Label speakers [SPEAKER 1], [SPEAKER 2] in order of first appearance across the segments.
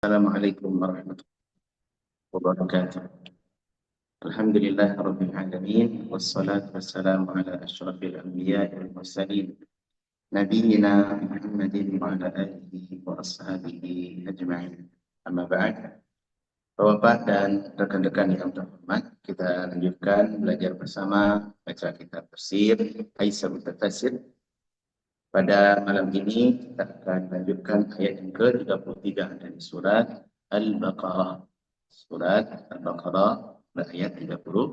[SPEAKER 1] Assalamualaikum warahmatullahi wabarakatuh. Alhamdulillah rabbil alamin wassalatu wassalamu ala asyrafil anbiya'i wal mursalin nabiyyina Muhammadin wa ala alihi wa ashabihi ajma'in. Amma ba'd. Bapak dan rekan-rekan yang terhormat, kita lanjutkan belajar bersama baca kitab tafsir Aisarut Tafsir. Pada malam ini kita akan lanjutkan ayat yang ke-33 dari surat Al-Baqarah. Surat Al-Baqarah ayat 33.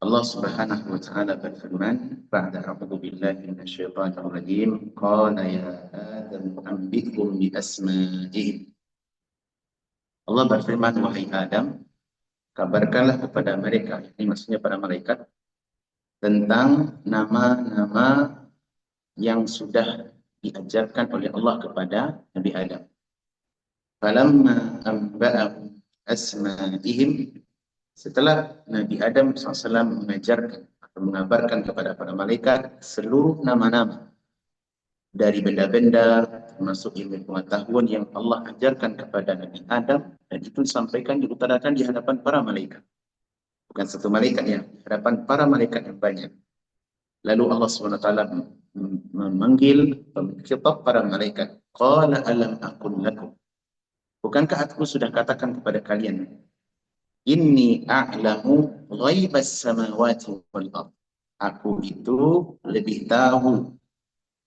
[SPEAKER 1] Allah Subhanahu wa taala berfirman, "Ba'da a'udzu billahi minasyaitonir rajim, qala ya Adam anbi'hum bi asma'ihim." Allah berfirman, wahai Adam, kabarkanlah kepada mereka, ini maksudnya para malaikat, tentang nama-nama yang sudah diajarkan oleh Allah kepada Nabi Adam. Falamma anba'ahum asma'ihim, setelah Nabi Adam SAW mengajarkan atau mengabarkan kepada para malaikat seluruh nama-nama dari benda-benda termasuk ilmu pengetahuan yang Allah ajarkan kepada Nabi Adam, dan itu disampaikan, diutarakan di hadapan para malaikat. Bukan satu malaikat ya, di hadapan para malaikat yang banyak. Lalu Allah SWT memanggil, mengikhtab para malaikat. Qala alam aqul lakum. Bukankah aku sudah katakan kepada kalian, inni a'lamu ghaibas samawati wal ardh. Aku itu lebih tahu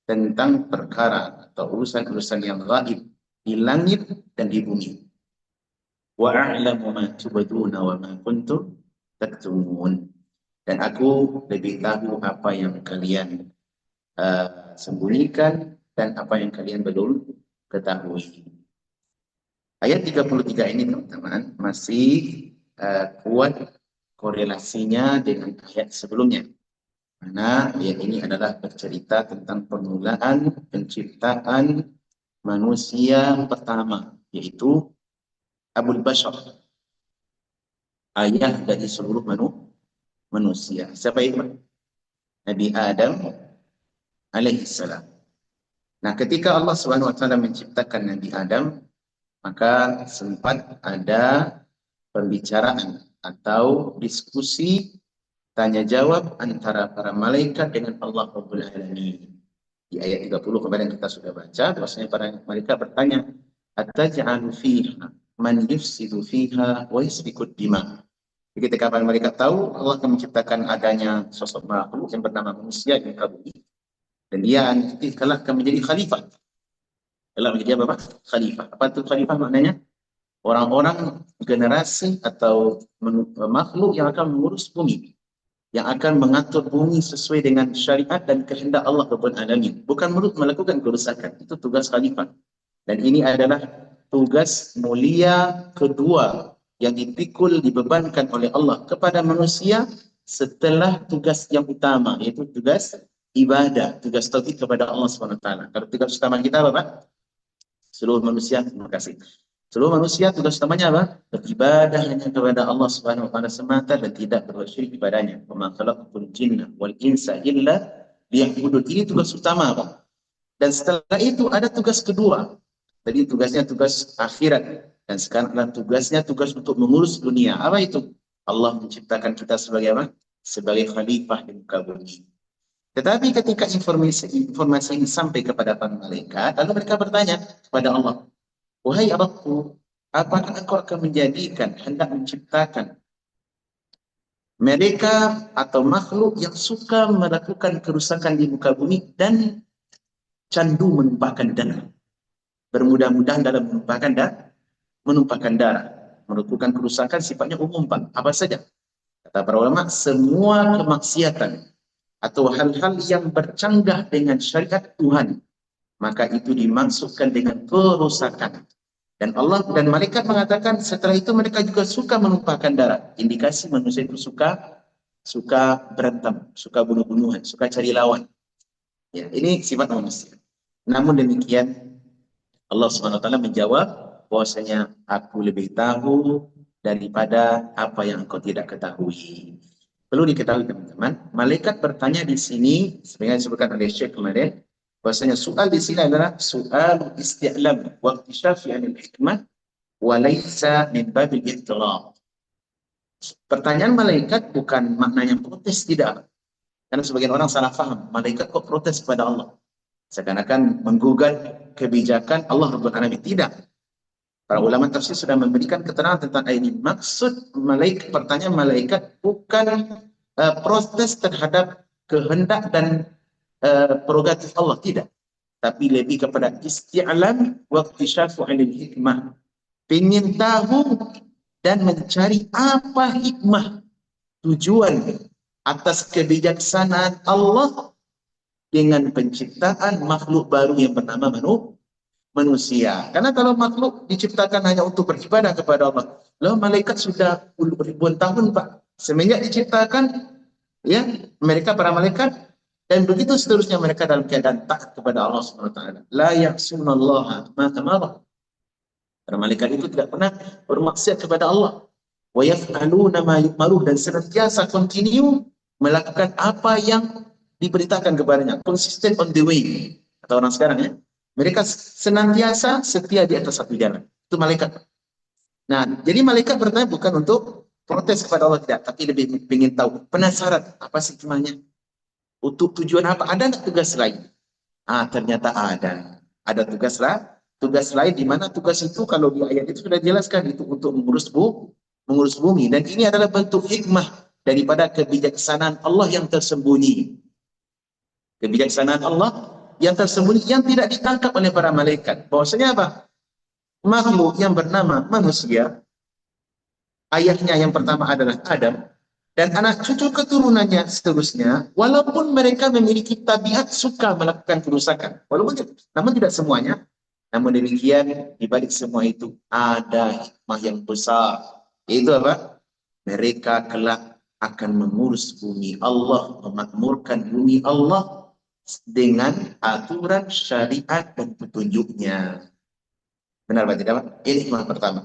[SPEAKER 1] tentang perkara atau urusan-urusan yang gaib di langit dan di bumi. Wa a'lamu ma tubduna wa ma kuntum taktumun. Dan aku lebih tahu apa yang kalian sembunyikan dan apa yang kalian belum ketahui. Ayat 33 ini teman-teman masih kuat korelasinya dengan ayat sebelumnya. Karena ayat ini adalah bercerita tentang permulaan penciptaan manusia pertama, yaitu Abul Bashar, ayah dari seluruh manusia. Siapa itu? Nabi Adam alaihissalam. Nah, ketika Allah SWT menciptakan Nabi Adam, maka sempat ada pembicaraan atau diskusi tanya jawab antara para malaikat dengan Allah Rabbul Alamin. Di ayat 30 kemarin kita sudah baca, bahwasanya para malaikat bertanya, ataj'alu fiha man yufsidu fiha wa yasfikud dima. Ketika para malaikat tahu Allah akan menciptakan adanya sosok makhluk yang bernama manusia di muka bumi, dan dia nanti kelak akan menjadi khalifah. Kelak menjadi apa? Khalifah. Apa itu khalifah maknanya? Orang-orang generasi atau makhluk yang akan mengurus bumi, yang akan mengatur bumi sesuai dengan syariat dan kehendak Allah Rabbul Alamin. Bukan melakukan kerusakan. Itu tugas khalifah. Dan ini adalah tugas mulia kedua yang dipikul, dibebankan oleh Allah kepada manusia setelah tugas yang utama, yaitu tugas ibadah, tugas tauhid kepada Allah SWT. Kalau tugas utama kita apa, Pak? Seluruh manusia, terima kasih. Seluruh manusia tugas utamanya apa? Beribadah hanya kepada Allah SWT semata dan tidak berbuat syirik kepadanya. Wa ma khalaqtul jinna wal insa illa liya'budun. Ini tugas utama, Pak. Dan setelah itu ada tugas kedua. Tadi tugasnya tugas akhirat. Dan sekarang adalah tugasnya tugas untuk mengurus dunia. Apa itu? Allah menciptakan kita sebagai apa? Sebagai khalifah di muka bumi. Tetapi ketika informasi ini sampai kepada para malaikat, lalu mereka bertanya kepada Allah, wahai Rabbku, apakah engkau akan menjadikan, hendak menciptakan mereka atau makhluk yang suka melakukan kerusakan di muka bumi dan candu menumpahkan darah, bermudah-mudahan dalam menumpahkan darah, melakukan kerusakan sifatnya umum, Pak. Apa saja? Kata para ulama, semua kemaksiatan atau hal-hal yang bercanggah dengan syariat Tuhan, maka itu dimaksudkan dengan kerusakan. Dan Allah dan malaikat mengatakan setelah itu mereka juga suka menumpahkan darah. Indikasi manusia itu suka berantem, suka bunuh-bunuhan, suka cari lawan. Ya, ini sifat manusia. Namun demikian Allah SWT menjawab bahwasanya aku lebih tahu daripada apa yang engkau tidak ketahui. Perlu diketahui teman-teman, malaikat bertanya di sini, sebenarnya disebutkan oleh Syekh kemarin, Bahasanya soal di sini adalah soal isti'lam wa iktishafi 'anil hikmah wa laisa min babil ihtiram. Pertanyaan malaikat bukan maknanya protes, tidak. Karena sebagian orang salah faham, malaikat kok protes kepada Allah. Seakan-akan menggugat kebijakan Allah Rabbul Alamin. Tidak. Para ulama tafsir sudah memberikan keterangan tentang ayat ini. Maksud malaikat, pertanyaan malaikat bukan protes terhadap kehendak dan prerogatif Allah, tidak. Tapi lebih kepada isti'lam wa iktishafu 'anil hikmah. Ingin tahu dan mencari apa hikmah, tujuan atas kebijaksanaan Allah dengan penciptaan makhluk baru yang bernama manusia. Karena kalau makhluk diciptakan hanya untuk beribadah kepada Allah, lalu malaikat sudah ribuan tahun Pak, semenjak diciptakan, ya, mereka para malaikat, dan begitu seterusnya mereka dalam keadaan taat kepada Allah Subhanahu wa taala. La ya'sunallaha ma amara. Para malaikat itu tidak pernah bermaksiat kepada Allah. Wa yaf'aluna ma yu'maruh, dan senantiasa continue melakukan apa yang diberitakan kepadanya. Consistent on the way. Kata orang sekarang, ya. Mereka senantiasa setia di atas satu jalan. Itu malaikat. Nah, jadi malaikat bertanya bukan untuk protes kepada Allah, tidak, tapi lebih ingin tahu, penasaran, apa sih hikmahnya? Untuk tujuan apa? Ada nggak tugas lain? Ternyata ada. Ada tugas lain, di mana tugas itu kalau di ayat itu sudah jelaskan, itu untuk mengurus bumi. Dan ini adalah bentuk hikmah daripada kebijaksanaan Allah yang tersembunyi. Kebijaksanaan Allah yang tersembunyi, yang tidak ditangkap oleh para malaikat. Bahwasanya apa? Makhluk yang bernama manusia, ayahnya yang pertama adalah Adam, dan anak cucu keturunannya seterusnya, walaupun mereka memiliki tabiat suka melakukan kerusakan, namun tidak semuanya. Namun demikian, di balik semua itu ada hikmah yang besar. Yaitu apa? Mereka kelak akan mengurus bumi Allah, memakmurkan bumi Allah dengan aturan syariat dan petunjuknya. Benar Pak tidak Pak? Ini hikmah pertama.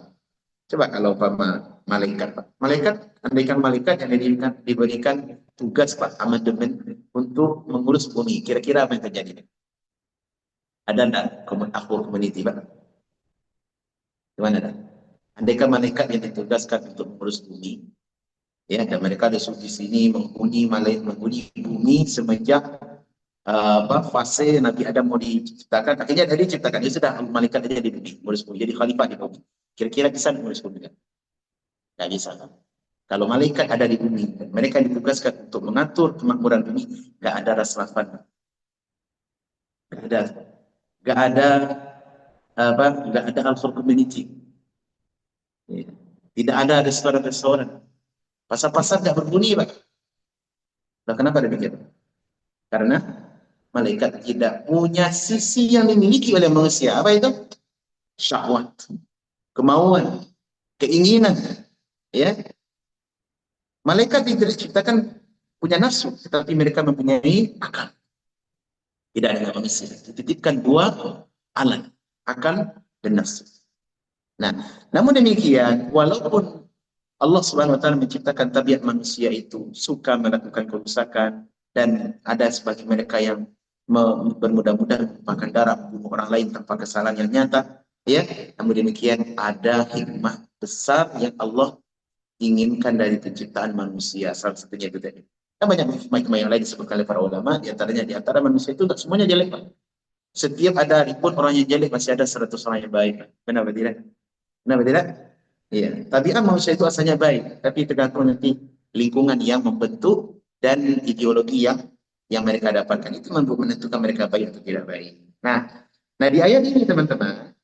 [SPEAKER 1] Coba kalau umpama malaikat Pak. Andaikan malaikat yang diberikan tugas Pak, amandemen untuk mengurus bumi. Kira-kira apa yang terjadi? Ada enggak akhir community Pak? Gimana dah? Andaikan malaikat yang ditugaskan untuk mengurus bumi, ya, dan mereka ada di sini menghuni bumi semenjak fase Nabi Adam mau diciptakan, akhirnya dari diciptakan, ya sudah, malaikat aja di bumi, mengurus bumi, jadi khalifah di bumi. Kira-kira bisa mengurus bumi kan? Nggak bisa kan? Kalau malaikat ada di bumi, dan mereka ditugaskan untuk mengatur kemakmuran bumi, nggak ada raslafan, nggak ada alfur community, ya. Tidak ada restoran, pasar-pasar nggak berbunyi Pak. Nah, kenapa demikian? Karena malaikat tidak punya sisi yang dimiliki oleh manusia. Apa itu? Syahwat, kemauan, keinginan, ya. Malaikat tidak diciptakan punya nafsu, tetapi mereka mempunyai akal. Tidak ada manusia. Dititipkan dua alat, akal dan nafsu. Nah, namun demikian, walaupun Allah Subhanahu wa taala menciptakan tabiat manusia itu suka melakukan kerusakan, dan ada sebagian mereka yang bermudah-mudah menumpahkan darah, membunuh orang lain tanpa kesalahan yang nyata, ya. Namun demikian ada hikmah besar yang Allah inginkan dari penciptaan manusia. Salah satunya itu tadi. Dan banyak hikmah yang lain disebutkan oleh para ulama. Di antara manusia itu tidak semuanya jelek Pak. Setiap ada ribuan orang yang jelek, masih ada 100 orang yang baik. Benar atau tidak? Benar atau tidak? Iya. Tabiat manusia itu asalnya baik, tapi tergantung nanti lingkungan yang membentuk dan ideologi yang mereka dapatkan itu menentukan mereka baik atau tidak baik. Nah di ayat ini teman-teman,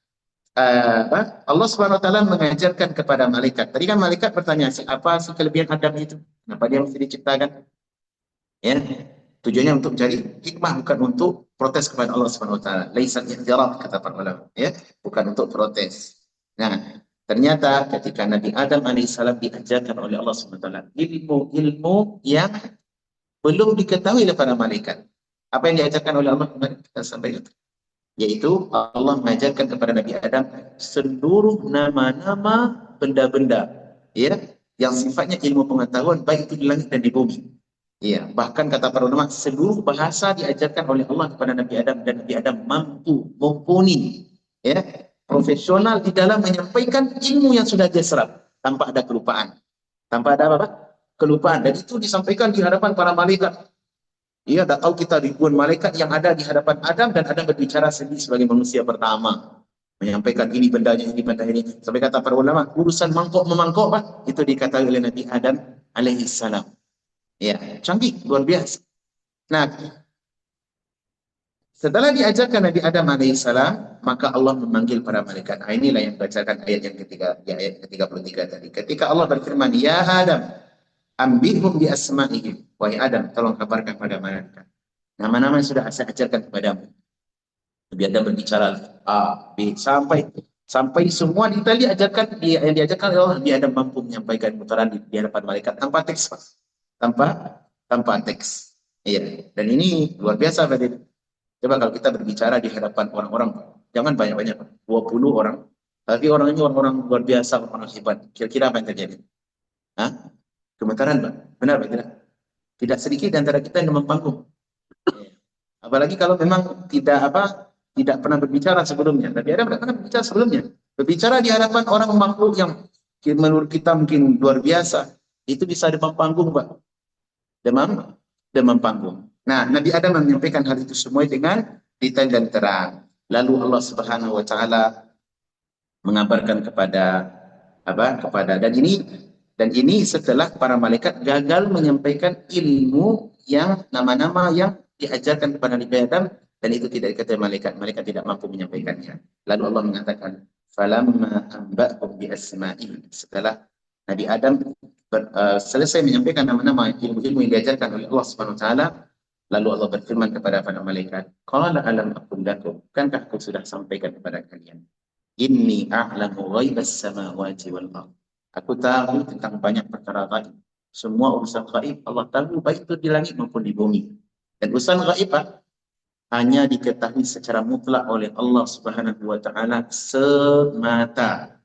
[SPEAKER 1] Allah Subhanahu wa taala mengajarkan kepada malaikat. Tadi kan malaikat bertanya, apa sih kelebihan Adam itu? Kenapa dia mesti diciptakan? Ya, tujuannya untuk mencari hikmah, bukan untuk protes kepada Allah Subhanahu wa taala. Laisa i'tirad, kata para ulama, ya, bukan untuk protes. Nah, ternyata ketika Nabi Adam alaihissalam diajarkan oleh Allah Subhanahu wa taala ilmu yang belum diketahui oleh para malaikat. Apa yang diajarkan oleh Allah kemarin kita sampaikan, yaitu Allah mengajarkan kepada Nabi Adam seluruh nama-nama benda-benda, ya, yang sifatnya ilmu pengetahuan baik itu di langit dan di bumi. Iya, bahkan kata para ulama, seluruh bahasa diajarkan oleh Allah kepada Nabi Adam dan Nabi Adam mampu, mumpuni, ya, profesional di dalam menyampaikan ilmu yang sudah dia serap tanpa ada kelupaan, tanpa ada apa? Kelupaan. Dan itu disampaikan di hadapan para malaikat. Iya, tak tahu kita ribuan malaikat yang ada di hadapan Adam dan Adam berbicara sendiri sebagai manusia pertama. Menyampaikan ini bendanya, ini benda ini. Sampai kata para ulama, urusan mangkok memangkok, Pak, itu dikatakan oleh Nabi Adam alaihi salam. Ya, canggih, luar biasa. Nah, setelah diajarkan Nabi Adam alaihissalam, maka Allah memanggil para malaikat. Nah, inilah yang bacakan ayat yang ketiga, ya, ayat ke-33 tadi. Ketika Allah berfirman, "Ya Adam, ambihum bi asma'ihim." Wahai Adam, tolong kabarkan pada malaikat. Nama-nama yang sudah saya ajarkan kepadamu. Nabi Adam berbicara A, B, sampai semua detail diajarkan, yang diajarkan oleh Allah. Nabi Adam mampu menyampaikan putaran di hadapan malaikat tanpa teks, Pak. Tanpa teks. Iya, dan ini luar biasa, Pak. Coba kalau kita berbicara di hadapan orang-orang, jangan banyak-banyak, 20 orang, tapi orang ini orang-orang luar biasa, orang hebat. Kira-kira apa yang terjadi? Hah? Gemetaran, Pak. Benar, Pak? Tidak sedikit di antara kita yang demam panggung. Apalagi kalau memang tidak pernah berbicara sebelumnya. Tapi ada pernah berbicara sebelumnya. Berbicara di hadapan orang makhluk yang menurut kita mungkin luar biasa, itu bisa demam panggung, Pak. Demam panggung. Nah, Nabi Adam menyampaikan hal itu semua dengan detail dan terang. Lalu Allah Subhanahu wa taala mengabarkan kepada dan ini setelah para malaikat gagal menyampaikan ilmu yang nama-nama yang diajarkan kepada Nabi Adam, dan itu tidak diketahui malaikat tidak mampu menyampaikannya. Lalu Allah mengatakan, falamma amba'hum bi asma'i, setelah Nabi Adam selesai menyampaikan nama-nama ilmu-ilmu yang diajarkan oleh Allah Subhanahu wa taala, lalu Allah berfirman kepada para malaikat, qala alam aqul lakum, bukankah aku sudah sampaikan kepada kalian, inni a'lamu ghaibas samawati wal ardh, aku tahu tentang banyak perkara gaib. Semua urusan gaib Allah tahu, baik itu di langit maupun di bumi. Dan urusan gaib hanya diketahui secara mutlak oleh Allah Subhanahu wa taala semata.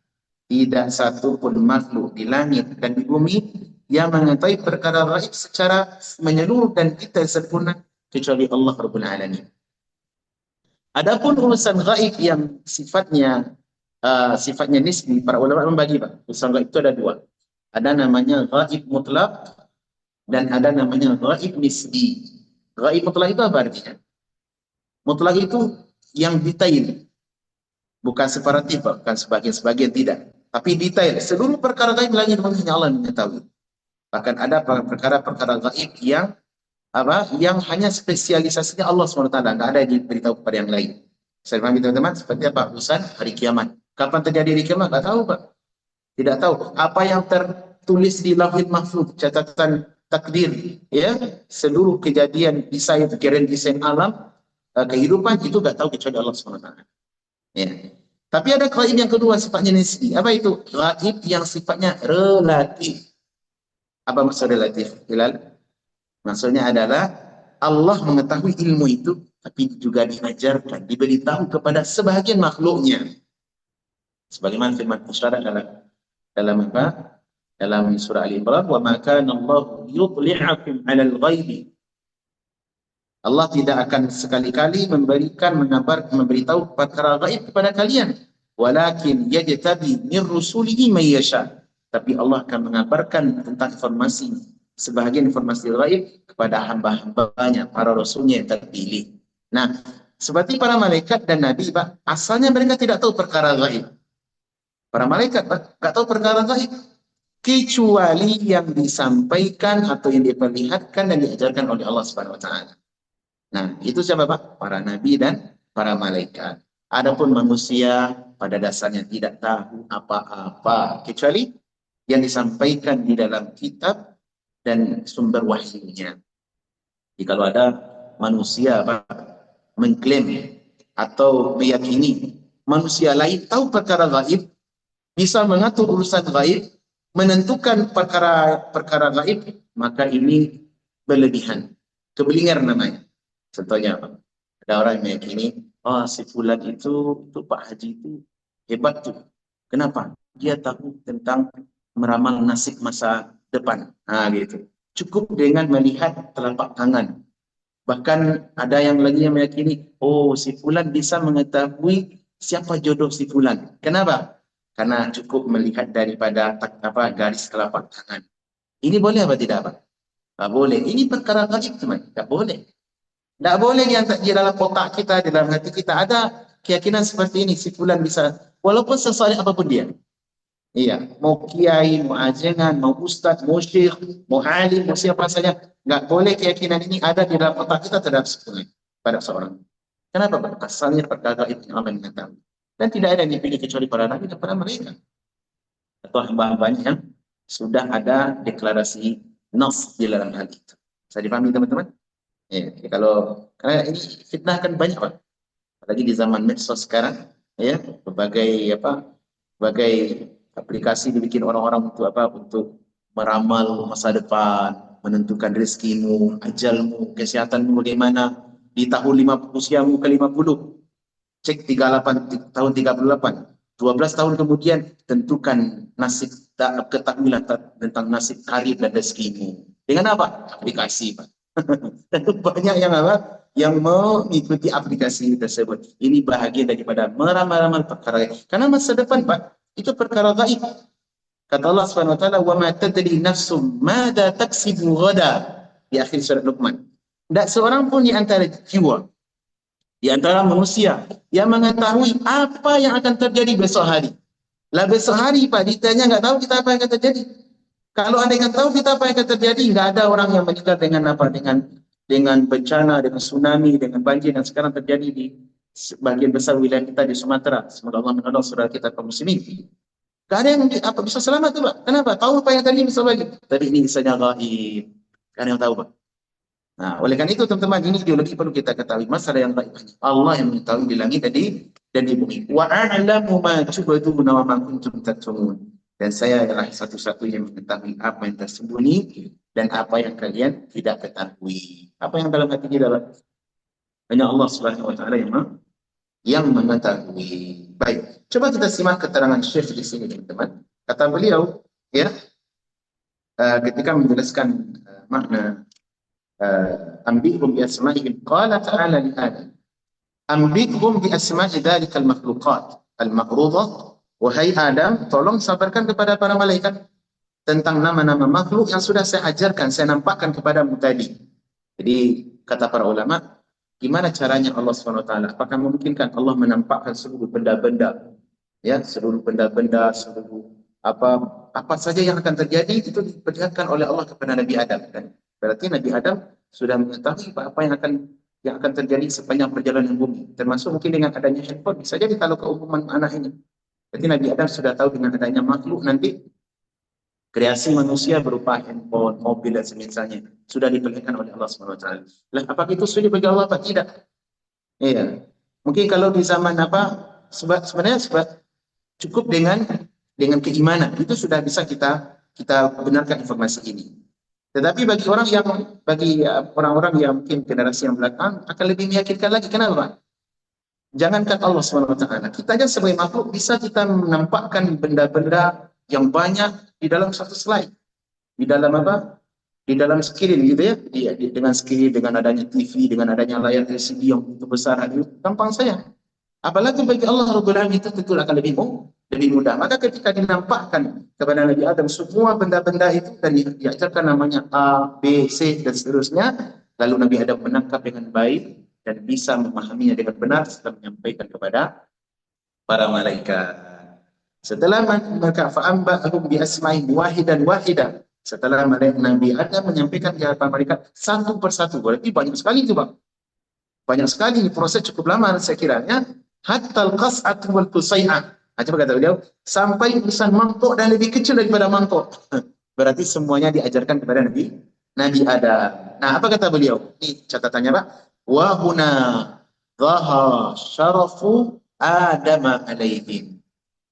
[SPEAKER 1] Tidak satu pun makhluk di langit dan di bumi yang mengetahui perkara gaib secara menyeluruh dan detail sempurna kecuali Allah Rabbul Alamin. Adapun urusan gaib yang sifatnya nisbi, para ulama membagi, Pak. Urusan gaib itu ada dua. Ada namanya gaib mutlak dan ada namanya gaib nisbi. Gaib mutlak itu apa artinya? Mutlak itu yang detail, bukan separatif, bukan sebagian-sebagian, tidak. Tapi detail. Seluruh perkara gaib langit bumi hanya Allah mengetahui. Bahkan ada perkara-perkara gaib yang hanya spesialisasinya Allah SWT. Tidak ada yang diberitahu kepada yang lain. Saya pahami, teman-teman, seperti apa urusan hari kiamat. Kapan terjadi hari kiamat? Tidak tahu, Pak. Tidak tahu. Apa yang tertulis di lauhil mahfuz, catatan takdir, ya, seluruh kejadian desain alam, kehidupan, itu tidak tahu kecuali Allah SWT. Ya. Tapi ada gaib yang kedua, sifatnya nisbi. Apa itu? Gaib yang sifatnya relatif. Apa maksud relatif, Hilal? Maksudnya adalah Allah mengetahui ilmu itu, tapi juga diajarkan, diberitahu kepada sebahagian makhluknya. Sebagaimana firman isyarat dalam apa? Dalam surah Al-Imran, wa ma kana Allah yudli'akum 'alal ghaibi. Allah tidak akan sekali-kali memberitahu perkara gaib kepada kalian. Walakin yajtabi min rusulihi may yasha. Tapi Allah akan mengabarkan tentang sebahagian informasi gaib kepada hamba-hambanya, para rasulnya yang terpilih. Nah, seperti para malaikat dan nabi, Pak, asalnya mereka tidak tahu perkara gaib. Para malaikat, Pak, tidak tahu perkara gaib, kecuali yang disampaikan atau yang diperlihatkan dan diajarkan oleh Allah Subhanahu wa taala. Nah, itu siapa, Pak? Para nabi dan para malaikat. Adapun manusia pada dasarnya tidak tahu apa-apa kecuali yang disampaikan di dalam kitab dan sumber wahyunya. Jadi kalau ada manusia, Pak, mengklaim atau meyakini manusia lain tahu perkara gaib, bisa mengatur urusan gaib, menentukan perkara gaib, maka ini berlebihan. Keblinger namanya. Contohnya apa? Ada orang yang meyakini, si fulan itu Pak Haji itu hebat tuh. Kenapa? Dia tahu tentang meramal nasib masa depan. Nah, gitu. cukup dengan melihat telapak tangan. Bahkan ada yang lagi yang meyakini, oh si fulan bisa mengetahui siapa jodoh si fulan. Kenapa? Karena cukup melihat daripada garis telapak tangan. Ini boleh apa tidak, Pak? Tak boleh. Ini perkara gaib, teman. Tak boleh. Tak boleh di dalam otak kita, di dalam hati kita ada keyakinan seperti ini. Si fulan bisa, walaupun sesalih apapun dia. Iya, mau kiai, mau ajengan, mau ustaz, mau syekh, mau alim, mau siapa saja, nggak boleh keyakinan ini ada di dalam otak kita terhadap seorang, pada seorang. Kenapa? Asalnya perkara itu yang Allah mengetahui. Dan tidak ada yang dipilih kecuali para nabi dan para mereka. Atau hamba-hambanya yang sudah ada deklarasi nas di dalam hal itu. Bisa dipahami teman-teman? Ya, jadi karena ini fitnah kan banyak, Pak. Apalagi di zaman medsos sekarang, ya, berbagai aplikasi dibikin orang-orang untuk untuk meramal masa depan, menentukan rezekimu, ajalmu, kesehatanmu bagaimana di tahun 50 usiamu ke 50. Cek 38 tahun 38. 12 tahun kemudian tentukan nasib, ketahuilah tentang nasib karir dan rezekimu. Dengan apa? Aplikasi, Pak. Tentu banyak yang yang mengikuti aplikasi tersebut. Ini bahagian daripada meramal-ramal perkara. Karena masa depan, Pak, itu perkara gaib. Kata Allah Subhanahu wa taala, "Wa ma tadri nafsum madza taksibu ghada." Di akhir surat Luqman. Tidak seorang pun di antara jiwa, di antara manusia yang mengetahui apa yang akan terjadi besok hari. Lah besok hari, Pak, ditanya nggak tahu kita apa yang akan terjadi. Kalau ada yang tahu kita apa yang akan terjadi, nggak ada orang yang meninggal dengan apa, dengan bencana, dengan tsunami, dengan banjir yang sekarang terjadi di sebagian besar wilayah kita di Sumatera. Semoga Allah menolong saudara kita kaum muslimin. Gak ada yang bisa selamat tuh, Pak. Kenapa? Tahu apa yang tadi bisa lagi. Tapi ini misalnya gaib. Gak ada yang tahu, Pak. Nah, oleh karena itu teman-teman, ini ideologi perlu kita ketahui. Masalah yang gaib. Allah yang mengetahui di langit dan di bumi. Wa a'lamu ma tubduna wa ma kuntum taktumun. Dan saya adalah satu-satunya yang mengetahui apa yang tersembunyi dan apa yang kalian tidak ketahui. Apa yang dalam hati kita, hanya Allah Subhanahu wa taala yang mengetahui. Baik, coba kita simak keterangan Syekh di sini, teman-teman. Kata beliau, ya, ketika menjelaskan makna ambihum bi asma'ihim, qala ta'ala li Adam, ambihum bi asma'i dzalikal makhluqat al-ma'rudah. Wahai Adam, tolong sabarkan kepada para malaikat tentang nama-nama makhluk yang sudah saya ajarkan, saya nampakkan kepadamu tadi. Jadi kata para ulama, gimana caranya Allah SWT? Apakah memungkinkan Allah menampakkan seluruh benda-benda, ya, seluruh benda-benda, seluruh apa saja yang akan terjadi itu diperlihatkan oleh Allah kepada Nabi Adam, kan? Berarti Nabi Adam sudah mengetahui apa yang akan terjadi sepanjang perjalanan bumi, termasuk mungkin dengan adanya handphone. Bisa jadi kalau keumuman anak ini, jadi Nabi Adam sudah tahu dengan adanya makhluk nanti kreasi manusia berupa handphone, mobil dan semisalnya sudah diperlihatkan oleh Allah Subhanahu wa taala. Lah, apakah itu sulit bagi Allah apa tidak? Iya. Mungkin kalau di zaman sebenarnya cukup dengan keimanan itu sudah bisa kita benarkan informasi ini. Tetapi bagi orang-orang yang mungkin generasi yang belakang akan lebih meyakinkan lagi. Kenapa? Jangankan Allah SWT, kita aja sebagai makhluk bisa kita menampakkan benda-benda yang banyak di dalam satu slide. Di dalam apa? Di dalam screen gitu ya. Dengan screen, dengan adanya TV, dengan adanya layar LCD yang begitu besar, itu gampang saya. Apalagi bagi Allah Rabbul Alamin itu tentu akan lebih mudah. Maka ketika dinampakkan kepada Nabi Adam semua benda-benda itu dan diajarkan namanya A, B, C dan seterusnya, lalu Nabi Adam menangkap dengan baik dan bisa memahaminya dengan benar setelah menyampaikan kepada para malaikat. Setelah mereka fa'amba'ahum bi asma'in wahidan. Setelah Nabi Adam menyampaikan kepada malaikat satu persatu, berarti banyak sekali itu, Pak. Banyak sekali, proses cukup lama saya kiranya. Hatta al-qas'at wal qusai'ah. Coba kata beliau, sampai urusan mangkok dan lebih kecil daripada mangkok. Berarti semuanya diajarkan kepada Nabi Adam. Nah, apa kata beliau? Ini catatannya, Pak. Wa huna dhahara syarafu Adam alaihim.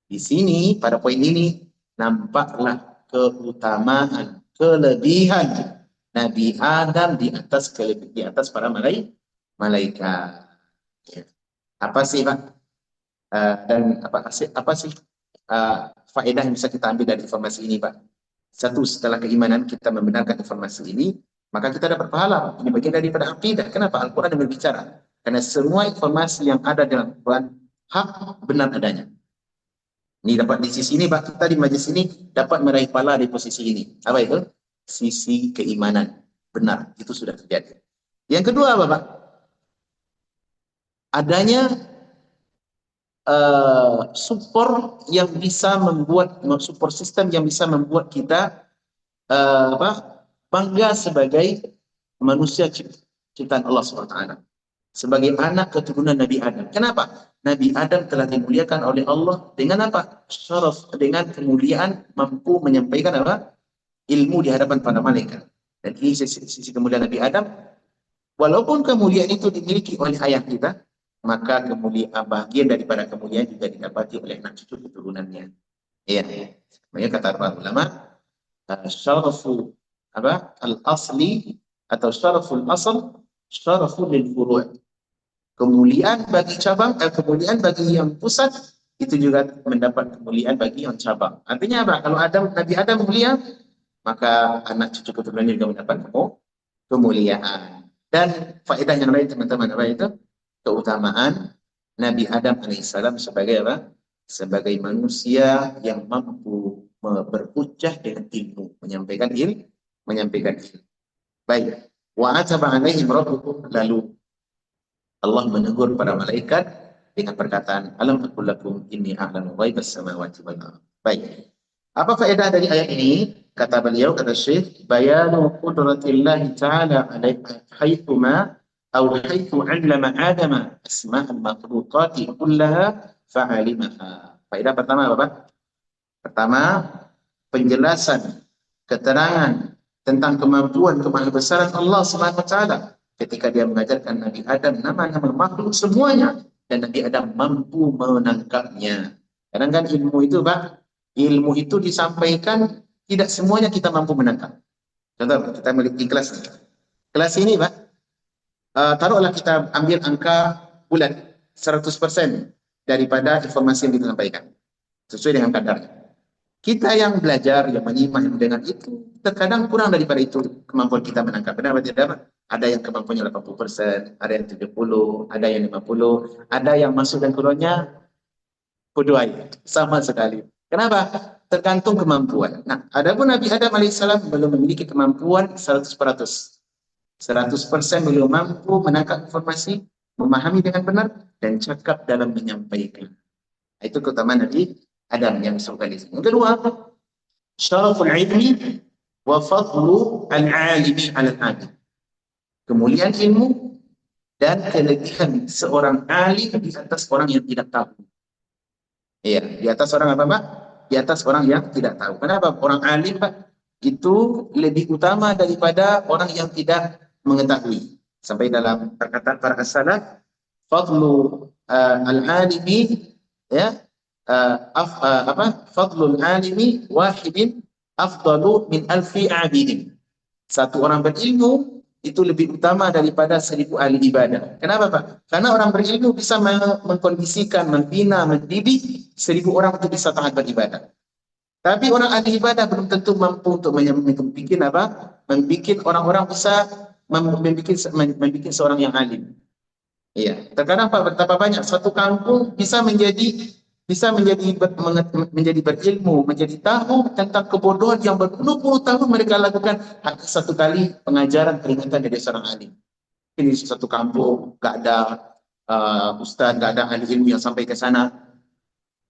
[SPEAKER 1] Di sini, pada poin ini, nampaklah keutamaan, kelebihan Nabi Adam di atas para malaikat. Ya. Apa sih, Pak? Dan apa sih faedah yang bisa kita ambil dari informasi ini, Pak? Satu, setelah keimanan kita membenarkan informasi ini, maka kita dapat pahala. Ini bagian daripada akidah. Kenapa? Al-Quran yang berbicara. Karena semua informasi yang ada dalam Al-Quran hak benar adanya. Ini dapat di sisi ini, kita di majlis ini dapat meraih pahala di posisi ini. Apa itu? Sisi keimanan. Benar, itu sudah terjadi. Yang kedua apa Pak? Adanya support yang bisa membuat, support system yang bisa membuat kita bangga sebagai manusia ciptaan Allah SWT. Sebagai anak keturunan Nabi Adam. Kenapa? Nabi Adam telah dimuliakan oleh Allah dengan apa? Syaraf, dengan kemuliaan mampu menyampaikan apa? Ilmu di hadapan para malaikat. Dan ini sisi kemuliaan Nabi Adam. Walaupun kemuliaan itu dimiliki oleh ayah kita, maka kemuliaan bagian daripada kemuliaan juga didapati oleh anak cucu keturunannya. Iya. Makanya kata para ulama, syarafu apa? Al-asli atau syaraful asal, syaraful lil furu'. Kemuliaan bagi cabang, kemuliaan bagi yang pusat itu juga mendapat kemuliaan bagi yang cabang. Artinya apa? Kalau Nabi Adam mulia, maka anak cucu keturunannya juga mendapat kemuliaan. Dan faedah yang lain teman-teman apa itu? Keutamaan Nabi Adam alaihissalam sebagai apa? Sebagai manusia yang mampu berhujjah dengan ilmu, menyampaikan ilmu. Baik. Wa ataba alaihim rabbuhum, lalu Allah menegur para malaikat dengan perkataan alam aqul lakum inni a'lamu ghaibas samawati wal ardh. Baik. Apa faedah dari ayat ini? Kata beliau, kata Syekh, bayanu qudratillahi ta'ala alaihi haitsuma aw haitsu 'allama Adama asma'al makhluqati kullaha fa'alimaha. Faedah pertama apa, Pak? Pertama, penjelasan, keterangan tentang kemampuan kemahabesaran Allah Subhanahu wa taala ketika dia mengajarkan Nabi Adam nama-nama makhluk semuanya, dan Nabi Adam mampu menangkapnya. Karena kan ilmu itu Pak, ilmu itu disampaikan tidak semuanya kita mampu menangkap. Contoh, kita memiliki kelas ini. Kelas ini Pak, taruhlah kita ambil angka bulat 100% daripada informasi yang disampaikan sesuai dengan kadarnya. Kita yang belajar, yang menyimak, yang mendengar itu terkadang kurang daripada itu kemampuan kita menangkap. Benar atau tidak? Ada yang kemampuannya 80%, ada yang 70%, ada yang 50%, ada yang masuk dan keluarnya kuduai, sama sekali. Kenapa? Tergantung kemampuan. Nah, adapun Nabi Adam alaihissalam belum memiliki kemampuan 100%. 100% belum mampu menangkap informasi, memahami dengan benar, dan cakap dalam menyampaikan. Itu keutamaan Nabi Adam yang disebutkan di sini. Yang kedua, syaraful ilmi wa fadlu al-alimi al-alim. Kemuliaan ilmu dan kelebihan seorang alim di atas orang yang tidak tahu. Iya, di atas orang apa, Pak? Di atas orang yang tidak tahu. Kenapa? Orang alim, Pak, itu lebih utama daripada orang yang tidak mengetahui. Sampai dalam perkataan para as-salaf, fadlu al-alimi, ya, fadlul alimi wahidin afdalu min alfi abidin. Satu orang berilmu itu lebih utama daripada 1000 ahli ibadah. Kenapa Pak? Karena orang berilmu bisa mengkondisikan, membina, mendidik 1000 orang untuk bisa taat beribadah. Tapi orang ahli ibadah belum tentu mampu untuk membuat apa? Membuat orang-orang bisa membuat seorang yang alim. Iya, terkadang Pak, betapa banyak satu kampung bisa menjadi berilmu, menjadi tahu tentang kebodohan yang berpuluh-puluh tahun mereka lakukan hanya satu kali pengajaran peringatan dari seorang alim. Ini satu kampung, gak ada ustaz, gak ada ahli ilmu yang sampai ke sana.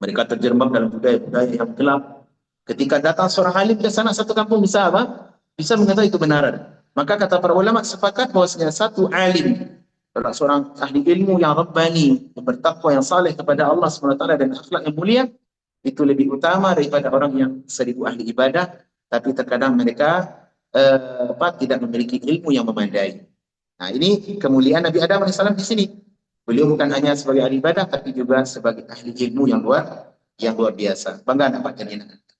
[SPEAKER 1] Mereka terjerembab dalam budaya-budaya yang gelap. Ketika datang seorang alim ke sana, satu kampung bisa apa? Bisa mengetahui kebenaran. Maka kata para ulama sepakat bahwasanya satu alim, seorang ahli ilmu yang rabbani, yang bertakwa, yang saleh kepada Allah SWT dan akhlak yang mulia, itu lebih utama daripada orang yang 1000 ahli ibadah, tapi terkadang mereka tidak memiliki ilmu yang memadai. Nah, ini kemuliaan Nabi Adam AS di sini. Beliau bukan hanya sebagai ahli ibadah, tapi juga sebagai ahli ilmu yang luar biasa. Bangga dapat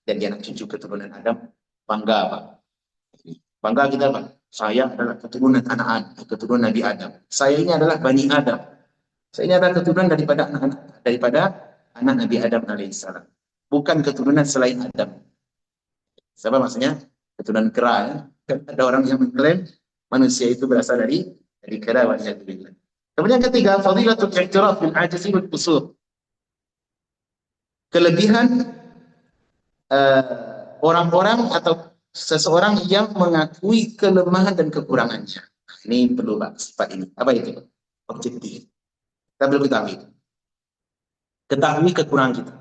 [SPEAKER 1] jadi anak cucu keturunan Adam. Bangga Pak. Bangga kita Pak. Saya adalah keturunan keturunan Nabi Adam. Saya ini adalah Bani Adam. Saya ini adalah keturunan daripada anak Nabi Adam alaihissalam. Bukan keturunan selain Adam. Sebab maksudnya keturunan kera ya. Ada orang yang mengklaim manusia itu berasal dari kera. Kemudian ketiga, fadilatul i'tiraf bil ajzi wal qusur. Kelebihan orang-orang atau seseorang yang mengakui kelemahan dan kekurangannya. Ini perlu Pak, sifat ini. Apa itu? Objektif. Kita perlu ketahui. Ketahui kekurangan kita.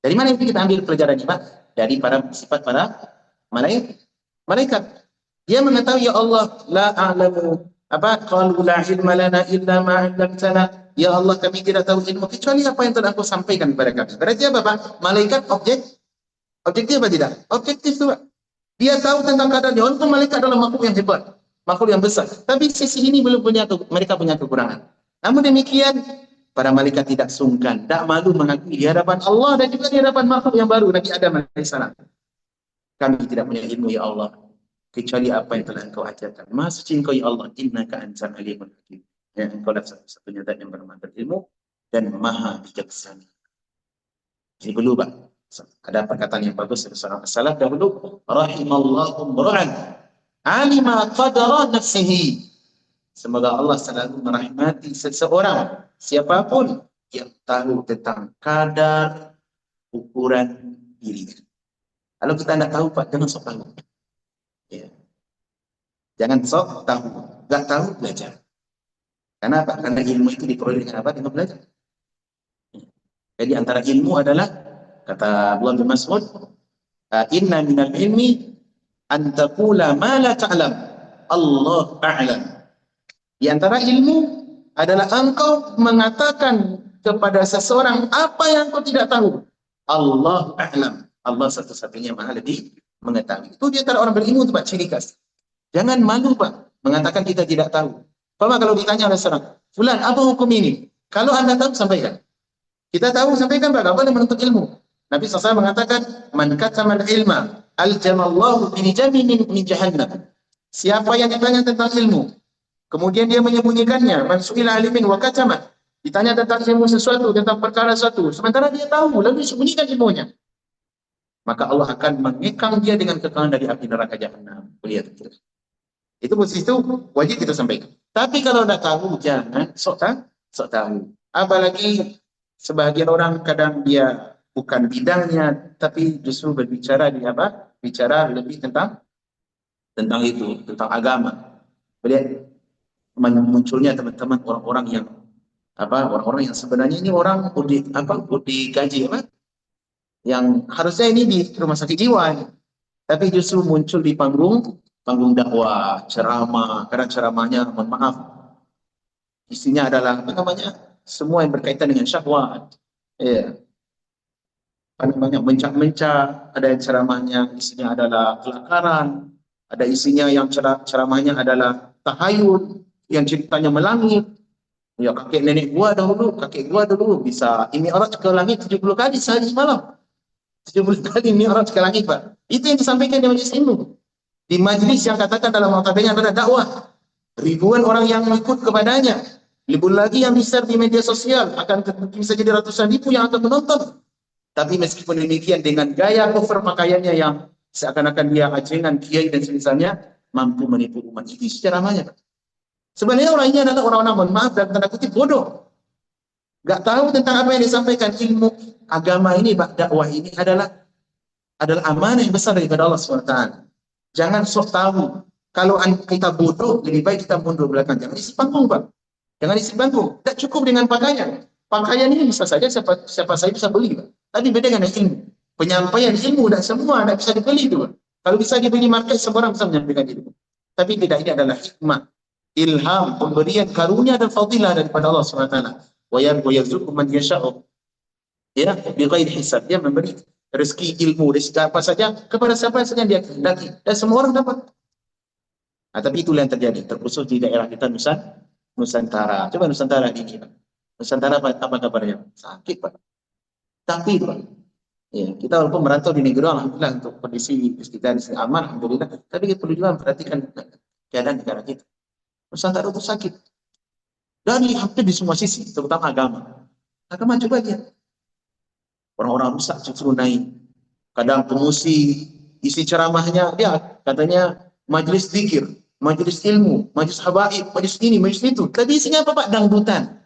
[SPEAKER 1] Dari mana itu kita ambil pelajaran ini Pak? Dari sifat para malaikat. Dia mengetahui, ya Allah, la a'lamu qalu la ilma lana illa ma 'allamtana. Ya Allah, kami tidak tahu ilmu kecuali apa yang telah Engkau sampaikan kepada kami. Berarti apa Pak? Malaikat objektif apa tidak? Objektif itu Pak. Dia tahu tentang keadaan dia. Walaupun malaikat adalah makhluk yang hebat, makhluk yang besar. Tapi sisi ini mereka punya kekurangan. Namun demikian, para malaikat tidak sungkan, tak malu mengakui di hadapan Allah dan juga di hadapan makhluk yang baru, Nabi Adam AS. Kami tidak punya ilmu ya Allah, kecuali apa yang telah Engkau ajarkan. Maha suci Engkau ya Allah, innaka antal alimul hakim. Ya, Engkau adalah satu-satunya zat yang bermanfaat ilmu dan maha bijaksana. Jadi perlu Pak. Ada perkataan yang bagus dari seorang salaf dahulu, rahimallahu mur'an alima qadara nafsihi. Semoga Allah selalu merahmati seseorang, siapapun yang tahu tentang kadar ukuran dirinya. Kalau kita tidak tahu Pak, jangan sok tahu. Ya. Jangan sok tahu. Tidak tahu, belajar. Karena apa? Karena ilmu itu diperoleh dengan apa? Dengan belajar. Jadi antara ilmu adalah, kata Abdullah bin Mas'ud, inna minal ilmi an taqula ma la ta'lam, Allah a'lam. Di antara ilmu adalah engkau mengatakan kepada seseorang apa yang kau tidak tahu. Allah a'lam. Allah satu-satunya maha lebih mengetahui. Itu di antara orang berilmu itu Pak, ciri khas. Jangan malu Pak mengatakan kita tidak tahu. Pak, kalau ditanya oleh seorang, fulan apa hukum ini? Kalau Anda tahu, sampaikan. Kita tahu, sampaikan Pak, apa yang menuntut ilmu. Nabi SAW mengatakan, man katamal ilma aljamallahu binijami min jahannam. Siapa yang ditanya tentang ilmu, kemudian dia menyembunyikannya, man su'ila alimin wa katamat. Ditanya tentang ilmu sesuatu, tentang perkara sesuatu, sementara dia tahu, lalu disembunyikan ilmunya, maka Allah akan mengekang dia dengan kekalan dari api neraka jahannam. Lihat itu posisi itu wajib kita sampaikan. Tapi kalau tidak tahu, jangan sok tahu. Apalagi sebagian orang kadang dia bukan bidangnya, tapi justru berbicara bicara lebih tentang itu, tentang agama. Lihat munculnya teman-teman orang-orang yang sebenarnya ini orang digaji yang harusnya ini di rumah sakit jiwa, tapi justru muncul di panggung dakwah, ceramah. Karena ceramahnya, mohon maaf, isinya adalah semua yang berkaitan dengan syahwat, ya, mencak-mencak. Ada yang ceramahnya isinya adalah kelakaran, ada isinya yang ceramahnya adalah tahayul, yang ceritanya melangit. Ya, kakek gua dulu bisa mi'raj ke langit 70 kali sehari malam. 70 kali mi'raj ke langit Pak. Itu yang disampaikan di majelis ilmu. Di majelis yang katakan dalam notabene adalah dakwah. Ribuan orang yang ikut kepadanya. Lebih lagi yang di-share di media sosial, akan bisa jadi ratusan ribu yang akan menonton. Tapi meskipun demikian, dengan gaya cover pakaiannya yang seakan-akan dia ajengan, kiai dan semisalnya, mampu menipu umat itu ceramahnya. Sebenarnya orang ini adalah orang-orang, mohon maaf dan tanda kutip, bodoh. Gak tahu tentang apa yang disampaikan. Ilmu agama ini, dakwah ini adalah amanah yang besar daripada Allah SWT. Jangan sok tahu. Kalau kita bodoh, lebih baik kita mundur belakang. Jangan isi panggung Pak. Jangan isi panggung. Tidak cukup dengan pakaian. Pakaian ini bisa saja siapa saja bisa beli Pak. Tapi beda dengan ilmu. Penyampaian ilmu tidak semua tidak bisa dibeli Pak. Kalau bisa dibeli market, semua orang bisa menyampaikan ilmu. Tapi tidak, ini adalah hikmah, ilham, pemberian karunia dan fadilah daripada Allah SWT. Wa yarzuqu man yasha'u. Ya, bighairi hisab. Dia memberi rezeki ilmu, rezeki apa saja kepada siapa saja dia kehendaki, dan semua orang dapat. Nah, tapi itulah yang terjadi, terkhusus di daerah kita Nusantara. Coba Nusantara ini, Nusantara apa kabarnya? Sakit Pak. Tapi Pak, ya, kita walaupun merantau di negeri, alhamdulillah untuk kondisi kita aman, alhamdulillah. Tapi kita perlu juga memperhatikan keadaan negara kita. Nusantara itu sakit dari hampir di semua sisi, terutama agama. Agama coba lihat. Orang-orang rusak justru naik. Kadang pemusi Isi ceramahnya dia katanya majlis zikir, majlis ilmu, majlis habaib, majlis ini, majlis itu. Tapi isinya apa Pak? Dangdutan.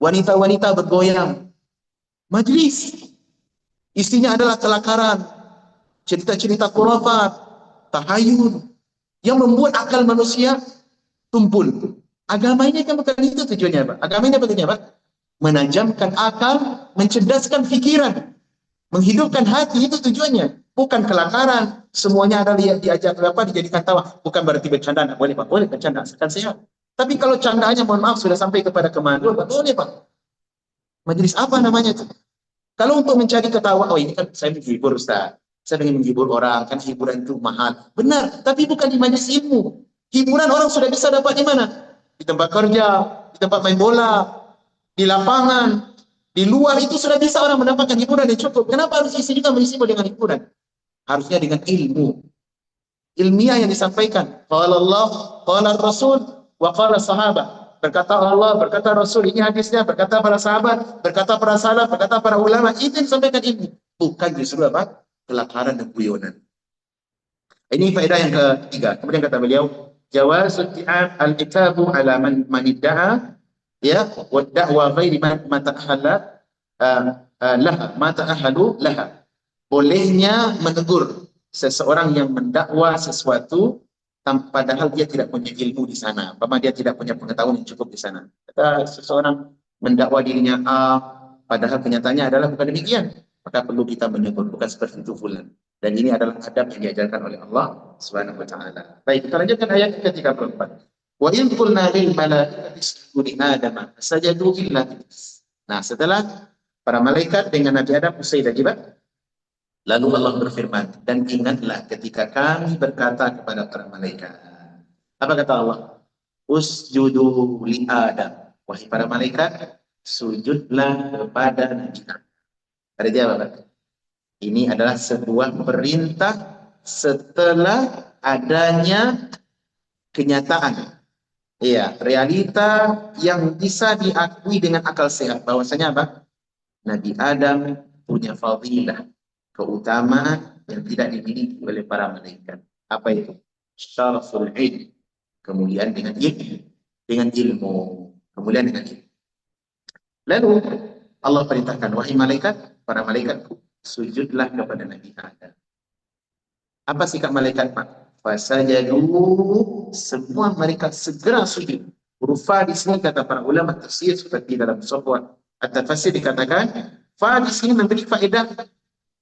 [SPEAKER 1] Wanita-wanita bergoyang. Majlis isinya adalah kelakaran, cerita-cerita khurafat, tahayul yang membuat akal manusia tumpul. Agama ini kan bukan itu tujuannya Pak. Agama ini apa tujuannya Pak? Menajamkan akal, mencerdaskan pikiran, menghidupkan hati, itu tujuannya. Bukan kelakaran. Semuanya ada diajak apa dijadikan tawa. Bukan berarti bercanda, tidak boleh Pak. Boleh bercanda, asalkan sehat. Tapi kalau candanya mohon maaf sudah sampai kepada kemaluan, tak boleh Pak. Majelis apa namanya itu? Kalau untuk mencari ketawa, oh ini kan saya menghibur Ustaz. Saya ingin menghibur orang, kan hiburan itu mahal. Benar, tapi bukan di majelis ilmu. Hiburan orang sudah bisa dapat di mana? Di tempat kerja, di tempat main bola, di lapangan, di luar itu sudah bisa orang mendapatkan hiburan yang cukup. Kenapa harus isi juga mengisi dengan hiburan? Harusnya dengan ilmu. Ilmiah yang disampaikan. Qala Allah, qala Rasul, wa qala sahabat. Berkata Allah, berkata Rasul, ini hadisnya, berkata para sahabat, berkata para salaf, berkata para ulama, itu yang disampaikan ilmu. Bukan justru apa? Kelakaran dan guyonan. Ini faedah yang ketiga. Kemudian kata beliau, jawaz isti'an al-itabu ala man idda'a ya wa da'wa ghairi ma ta'ahalla laha, ma ta'ahalu laha. Bolehnya menegur seseorang yang mendakwa sesuatu padahal dia tidak punya ilmu di sana, dia tidak punya pengetahuan yang cukup di sana. Kata seseorang mendakwa dirinya A, padahal kenyataannya adalah bukan demikian, maka perlu kita menegur, bukan seperti itu fulan. Dan ini adalah adab yang diajarkan oleh Allah Subhanahu wa taala. Baik, kita lanjutkan ayat ke-34. Wa in qulna lil malaikati isjudu li Adam sajadu illa iblis. Nah, setelah para malaikat dengan Nabi Adam usai dan jibat, lalu Allah berfirman, dan ingatlah ketika kami berkata kepada para malaikat. Apa kata Allah? Usjudu li Adam. Wahai para malaikat, sujudlah kepada Nabi Adam. Ada apa? Ini adalah sebuah perintah setelah adanya kenyataan. Iya, realita yang bisa diakui dengan akal sehat. Bahwasanya apa? Nabi Adam punya fadilah, keutamaan yang tidak dimiliki oleh para malaikat. Apa itu? Syaraful ilm. Kemuliaan dengan ilmu. Dengan ilmu. Kemuliaan dengan ilmu. Lalu Allah perintahkan, wahai malaikat, para malaikatku, sujudlah kepada Nabi Adam. Apa sikap malaikat Pak? Fasajadu, semua mereka segera sujud. Huruf fa di sini kata para ulama tafsir seperti dalam Safwan At-Tafsir dikatakan, fa di sini memberi faedah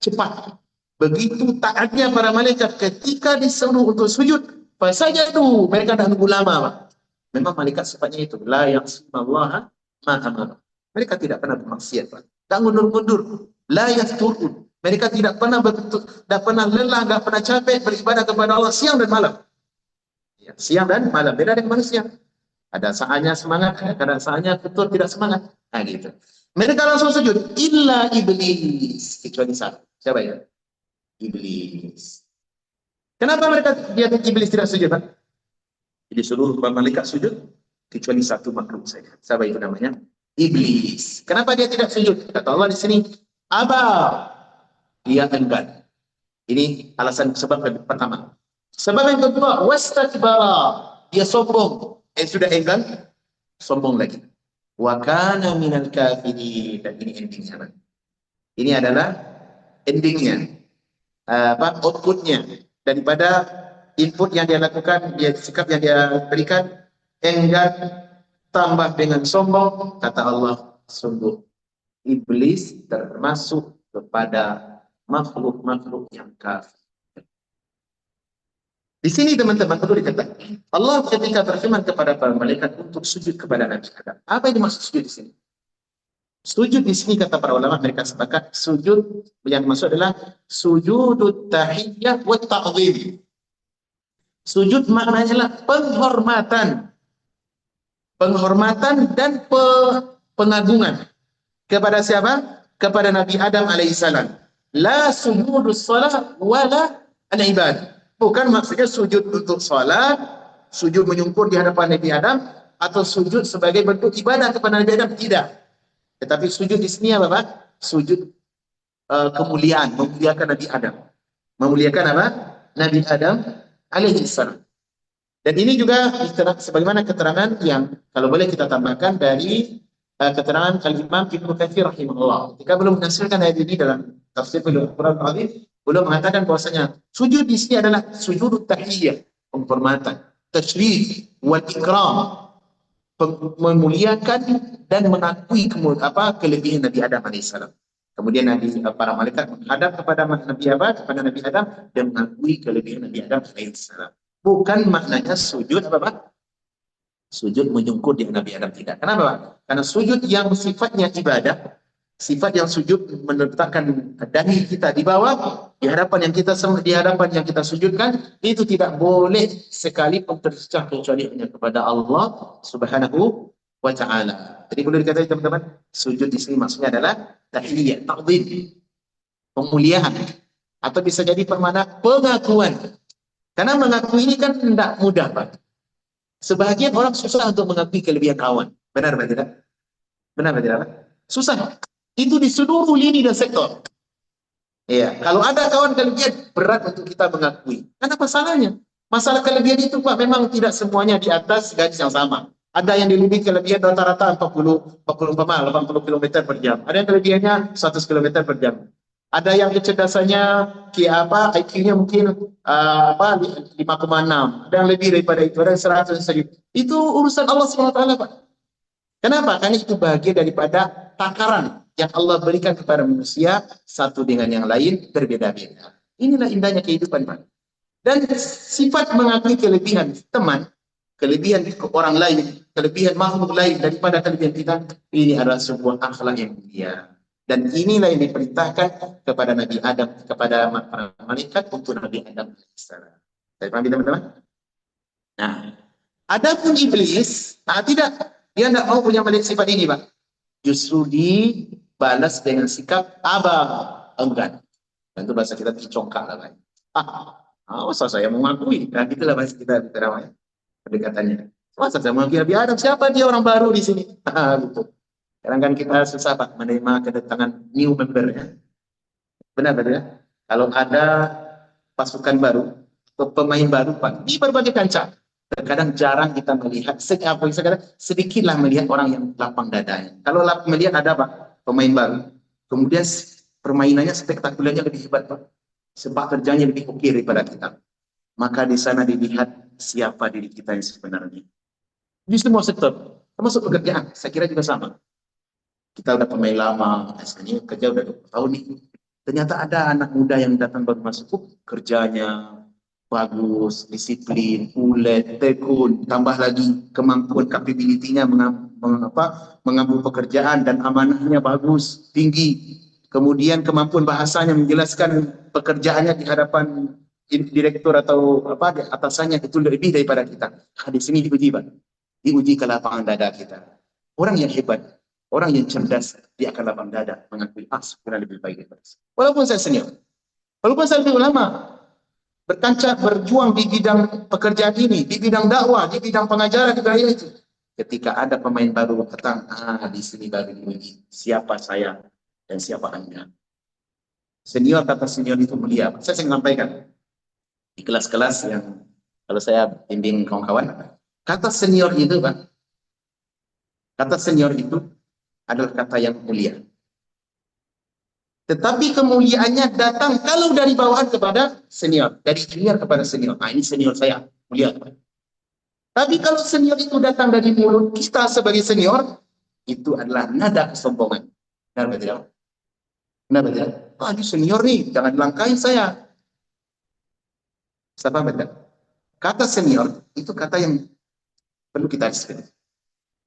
[SPEAKER 1] cepat. Begitu taatnya para malaikat ketika disuruh untuk sujud, fasajadu, mereka dah nunggu lama Pak. Memang malaikat sifatnya itu, la ya'sunallaha ma amara. Mereka tidak pernah bermaksiat Pak. Tak mundur-mundur. La yafturun. Mereka tidak pernah lelah, tidak pernah capek beribadah kepada Allah siang dan malam. Ya, siang dan malam. Beda dengan manusia. Ada saatnya semangat, ada saatnya betul tidak semangat. Nah gitu. Mereka langsung sujud. Illa iblis. Kecuali satu. Siapa ya? Iblis. Kenapa iblis tidak sujud Pak? Jadi seluruh malaikat sujud kecuali satu makhluk saja. Siapa itu namanya? Iblis. Kenapa dia tidak sujud? Kata Allah di sini, Aba, dia enggan. Ini alasan sebab pertama. Sebab yang kedua, wastakbara, dia sombong. Sudah enggan, sombong lagi. Wa kana minal kafirin. Dan ini endingnya. Ini adalah endingnya. Outputnya daripada input yang dia lakukan, sikap yang dia berikan, enggan tambah dengan sombong. Kata Allah, sungguh iblis termasuk kepada makhluk-makhluk yang kafir. Di sini teman-teman perlu diketahui, Allah ketika berfirman kepada para malaikat untuk sujud kepada Nabi Adam. Apa yang dimaksud sujud di sini? Sujud di sini kata para ulama, mereka sepakat sujud yang maksud adalah sujudut tahiyyah wa ta'zim. Sujud maknanya adalah penghormatan. Penghormatan dan pengagungan. Kepada siapa? Kepada Nabi Adam alaihissalam. La sujudus salat wala al-ibad. Bukan maksudnya sujud untuk salat, sujud menyungkur di hadapan Nabi Adam, atau sujud sebagai bentuk ibadah kepada Nabi Adam. Tidak. Tetapi sujud di sini apa Pak? Sujud kemuliaan, memuliakan Nabi Adam. Memuliakan apa? Nabi Adam alaihi salam. Dan ini juga sebagaimana keterangan yang kalau boleh kita tambahkan dari keterangan Al-Imam Ibnu Katsir rahimahullah. Ketika belum menafsirkan ayat ini dalam tafsir Al-Quran Al-Azim, beliau mengatakan bahwasanya sujud di sini adalah sujud tahiyyah, penghormatan, tasyrif wal ikram, memuliakan dan mengakui kelebihan Nabi Adam alaihissalam. Kemudian para malaikat menghadap kepada kepada Nabi Adam dan mengakui kelebihan Nabi Adam alaihissalam. Bukan maknanya sujud sujud menyungkur di Nabi Adam, tidak. Kenapa, Pak? Karena sujud yang sifatnya ibadah, sifat yang sujud meletakkan dahi kita di bawah di hadapan yang kita sujudkan, itu tidak boleh sekalipun tercecah kecuali hanya kepada Allah Subhanahu wa taala. Jadi boleh dikatakan teman-teman, sujud di sini maksudnya adalah tahiyyah, ta'dhim, pemuliaan, atau bisa jadi permana pengakuan. Karena mengakui ini kan tidak mudah, Pak. Sebagian orang susah untuk mengakui kelebihan kawan. Benar atau tidak? Benar atau tidak? Susah. Itu di seluruh lini dan sektor. Iya. Kalau ada kawan kelebihan, berat untuk kita mengakui. Karena masalahnya, masalah kelebihan itu, Pak, memang tidak semuanya di atas garis yang sama. Ada yang lebih kelebihan rata-rata 80 km per jam. Ada yang kelebihannya 100 km per jam. Ada yang kecerdasannya IQ-nya mungkin 5,6. Ada yang lebih daripada itu, ada yang 100. Itu urusan Allah SWT, Pak. Kenapa? Karena itu bagian daripada takaran yang Allah berikan kepada manusia, satu dengan yang lain berbeda-beda. Inilah indahnya kehidupan, Pak. Dan sifat mengakui kelebihan teman, kelebihan orang lain, kelebihan makhluk lain daripada kelebihan kita, ini adalah sebuah akhlak yang mulia. Dan inilah yang diperintahkan kepada Nabi Adam, kepada para malaikat untuk Nabi Adam alaihissalam. Saya paham, teman-teman? Nah, adapun iblis, tidak, dia tidak mau punya sifat ini, Pak. Justru dibalas dengan sikap enggan. Dan itu bahasa kita dicongkak lah, Pak. Masa saya mengakui? Nah, itulah bahasa kita namanya pendekatannya. Masa saya mengakui Nabi Adam? Siapa dia orang baru di sini? Gitu. Kadang kan kita susah, Pak, menerima kedatangan new member, ya. Benar, ya? Kalau ada pasukan baru, atau pemain baru, Pak, di berbagai kancah, terkadang jarang kita melihat, sedikitlah melihat orang yang lapang dadanya. Kalau melihat ada, Pak, pemain baru, kemudian permainannya spektakulernya lebih hebat, Pak. Sepak kerjanya lebih oke daripada kita. Maka di sana dilihat siapa diri kita yang sebenarnya. Di semua sektor, termasuk pekerjaan, saya kira juga sama. Kita udah pemain lama, biasanya kerja udah 20 tahun nih. Ternyata ada anak muda yang datang baru masuk, kerjanya bagus, disiplin, ulet, tekun, tambah lagi kemampuan capability-nya mengambil pekerjaan dan amanahnya bagus, tinggi. Kemudian kemampuan bahasanya menjelaskan pekerjaannya di hadapan direktur atau atasannya itu lebih daripada kita. Di sini diuji, Pak. Diuji ke lapangan dada kita. Orang yang hebat, orang yang cerdas, dia akan lapang dada mengakui sebenarnya lebih baik daripada saya. Walaupun saya senior, walaupun saya lebih lama berjuang di bidang pekerjaan ini, di bidang dakwah, di bidang pengajaran, di bidang itu. Ketika ada pemain baru datang, di sini baru diuji siapa saya dan siapa Anda. Senior, kata senior itu mulia. Saya sering sampaikan di kelas-kelas yang kalau saya bimbing kawan-kawan, kata senior itu, Pak, kata senior itu adalah kata yang mulia. Tetapi kemuliaannya datang kalau dari bawahan kepada senior, dari junior kepada senior. Ini senior saya, mulia. Tapi kalau senior itu datang dari mulut kita sebagai senior, itu adalah nada kesombongan. Benar betul? Benar betul? Ini senior nih, jangan langkahin saya. Siapa betul? Kata senior itu kata yang perlu kita respect.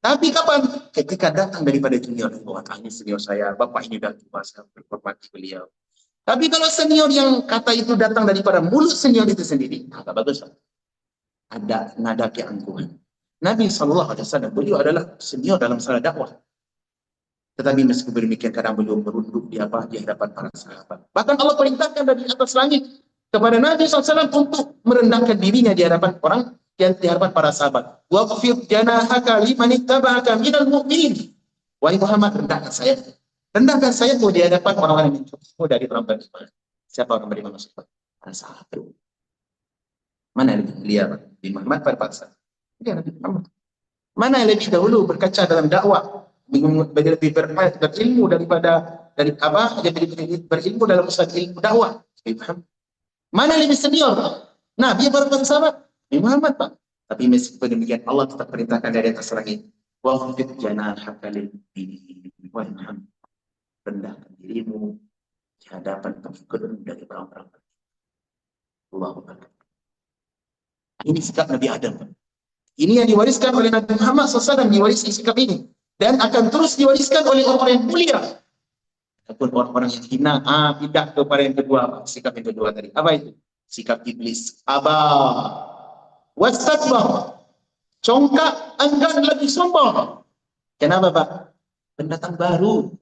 [SPEAKER 1] Tapi kapan? Ketika datang daripada junior. Ini senior saya, bapak ini udah tua, saya berhormati beliau. Tapi kalau senior yang kata itu datang daripada mulut senior itu sendiri, agak bagus. Ada nada keangkuhan. Nabi SAW, beliau adalah senior dalam masalah dakwah. Tetapi meskipun demikian, kadang beliau merunduk di hadapan para sahabat. Bahkan Allah perintahkan dari atas langit kepada Nabi SAW untuk merendahkan dirinya di hadapan orang, yang di hadapan para sahabat. Waqfid janahaka liman ittaba'aka minal mu'minin. Wahai Muhammad, rendahkan saya. Rendahkan saya di hadapan orang-orang yang mencukupi dari orang beriman. Siapa orang beriman maksudnya? Satu. Mana yang lebih mulia? Nabi Muhammad pada paksa. Dia Nabi Muhammad. Mana yang lebih dahulu berkaca dalam dakwah, lebih berilmu dari apa? Lebih berilmu dalam usaha ilmu dakwah. Nabi Muhammad. Mana yang lebih senior? Nabi baru sahabat. Nabi Muhammad, Pak. Tapi meskipun demikian Allah tetap perintahkan dari atas langit. Waqfid janahaka lil-mu'minin. Wahai Muhammad, rendahkan dirimu di hadapan pengikutmu dari orang-orang. Allahu Akbar. Ini sikap Nabi Adam. Ini yang diwariskan oleh Nabi Muhammad SAW, diwarisi sikap ini. Dan akan terus diwariskan oleh orang-orang yang mulia. Ataupun orang-orang yang hina, tidak kepada yang kedua. Sikap yang kedua tadi. Apa itu? Sikap iblis. Aba. Wastakbar. Congkak, enggan lagi sombong. Kenapa, Pak? Pendatang baru.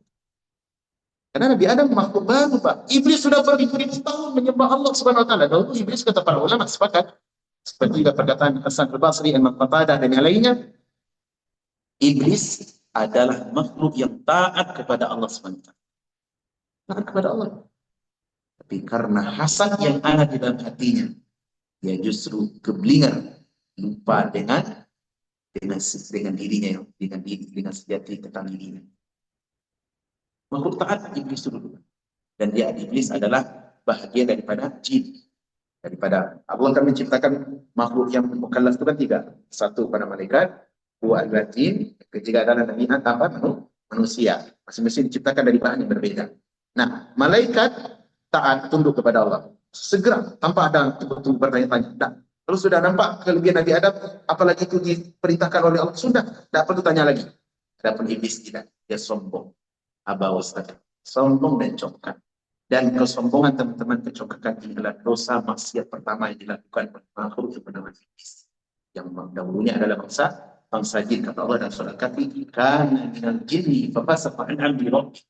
[SPEAKER 1] Karena Nabi Adam makhluk baru, Pak. Iblis sudah beribu-ribu tahun menyembah Allah Subhanahu wa taala. Lalu iblis kata para ulama sepakat, seperti juga perkataan Hasan al-Basri, Imam Qatadah dan yang lainnya, iblis adalah makhluk yang taat kepada Allah Subhanahu wa taala. Taat kepada Allah. Tapi karena hasad yang ada di dalam hatinya, dia justru keblinger, lupa dengan dirinya, dengan sejati tentang dirinya. Makhluk taat iblis dulu. Dan dia iblis adalah bahagian daripada jin. Daripada Allah akan menciptakan makhluk yang mukallaf itu kan tiga. Satu pada malaikat, dua adalah jin, ketiga adalah manusia. Masing-masing diciptakan dari bahan yang berbeda. Nah, malaikat taat tunduk kepada Allah. Segera, tanpa ada tunggu bertanya-tanya. Kalau sudah nampak kelebihan Nabi Adam, apalagi itu diperintahkan oleh Allah, sudah, tidak perlu tanya lagi. Adapun iblis tidak, dia sombong. Sombong dan congkak. Dan kesombongan teman-teman, kecongkakan ini adalah dosa maksiat pertama yang dilakukan oleh makhluk yang bernama iblis. Yang dahulunya adalah bangsa jin. Kata Allah dalam surah Kahfi, kana minal jinni fafasaqa an amri rabbih.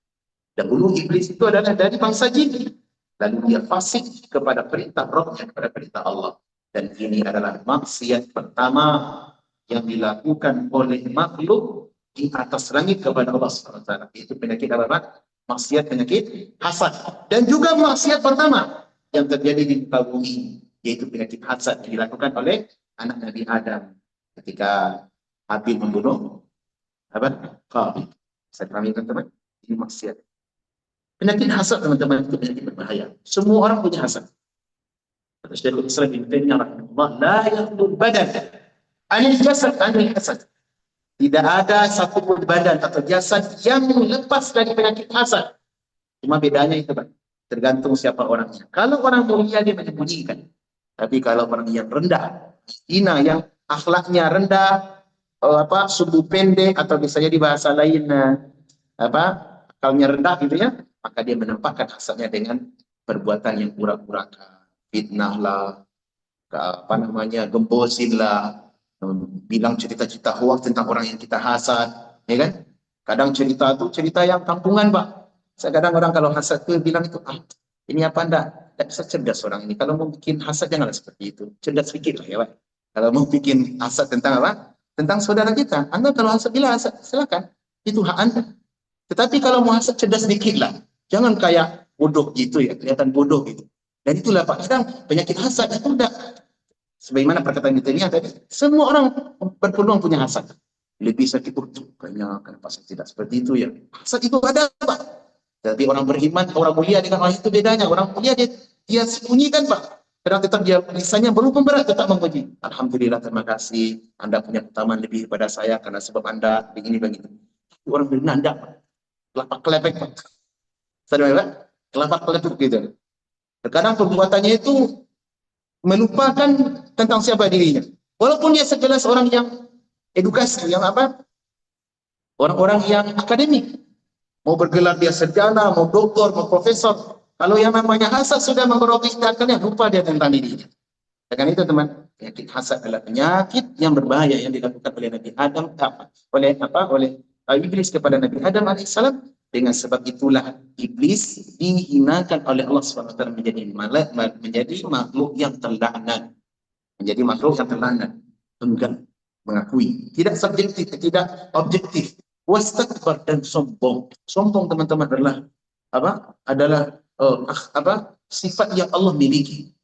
[SPEAKER 1] Dahulu iblis itu adalah dari bangsa jin. Lalu dia fasik kepada perintah Rabbnya, kepada perintah Allah. Dan ini adalah maksiat pertama yang dilakukan oleh makhluk di atas langit kepada Allah SWT. Itu penyakit apa? Maksiat, penyakit hasad. Dan juga maksiat pertama yang terjadi di muka bumi, yaitu penyakit hasad yang dilakukan oleh anak Nabi Adam ketika Habil membunuh Qabil. Saya pahami teman-teman, ini maksiat. Penyakit hasad teman-teman itu penyakit berbahaya. Semua orang punya hasad. Kata Syekhul Islam Ibnu Taimiyah rahimahullah, la yakhlul badan anil jasad anil hasad. Tidak ada satu pun badan atau jasad yang lepas dari penyakit hasad. Cuma bedanya itu, Pak. Tergantung siapa orangnya. Kalau orang mulia dia menyembunyikan. Tapi kalau orang yang rendah, hina, yang akhlaknya rendah, subuh pendek, atau misalnya di bahasa lain akalnya rendah gitu ya, maka dia menampakkan hasadnya dengan perbuatan yang pura-pura, fitnah lah, gembosin lah, bilang cerita-cerita hoax tentang orang yang kita hasad, ya kan? Kadang cerita itu cerita yang kampungan, Pak. Kadang orang kalau hasad itu bilang itu, ini apa anda? Tidak bisa cerdas orang ini. Kalau mau bikin hasad janganlah seperti itu. Cerdas sedikit lah ya, Pak. Kalau mau bikin hasad tentang apa? Tentang saudara kita. Anda kalau hasad bilang hasad, silakan. Itu hak Anda. Tetapi kalau mau hasad cerdas sedikit lah. Jangan kayak bodoh gitu ya, kelihatan bodoh gitu. Dan itulah Pak, kadang penyakit hasad itu udah sebagaimana perkataan kita ini tadi, semua orang berpeluang punya hasad. Lebih sakit kayaknya kenapa saya tidak seperti itu ya. Hasad itu ada, Pak. Jadi orang beriman, orang mulia dengan orang itu bedanya. Orang mulia dia sembunyikan, Pak. Kadang tetap dia lisannya belum memberat, tetap memuji. Alhamdulillah, terima kasih. Anda punya keutamaan lebih daripada saya karena sebab Anda begini begitu. Orang bernanda, Pak. Kelapak kelepek, Pak. Sadar, Pak? Kelapak kelepek gitu. Terkadang perbuatannya itu melupakan tentang siapa dirinya. Walaupun dia sejelas orang yang edukasi, yang orang-orang yang akademik. Mau bergelar dia sarjana, mau doktor, mau profesor. Kalau yang namanya hasad sudah memperoleh akalnya, lupa dia tentang dirinya. Dengan itu teman, penyakit hasad adalah penyakit yang berbahaya yang dilakukan oleh Nabi Adam, oleh iblis kepada Nabi Adam alaihissalam. Dengan sebab itulah iblis dihinakan oleh Allah SWT menjadi makhluk yang terlaknat. Menjadi makhluk yang terlaknat. Enggan mengakui. Tidak subjektif, tidak objektif. Wastakbar dan sombong. Sombong teman-teman adalah sifat yang Allah miliki.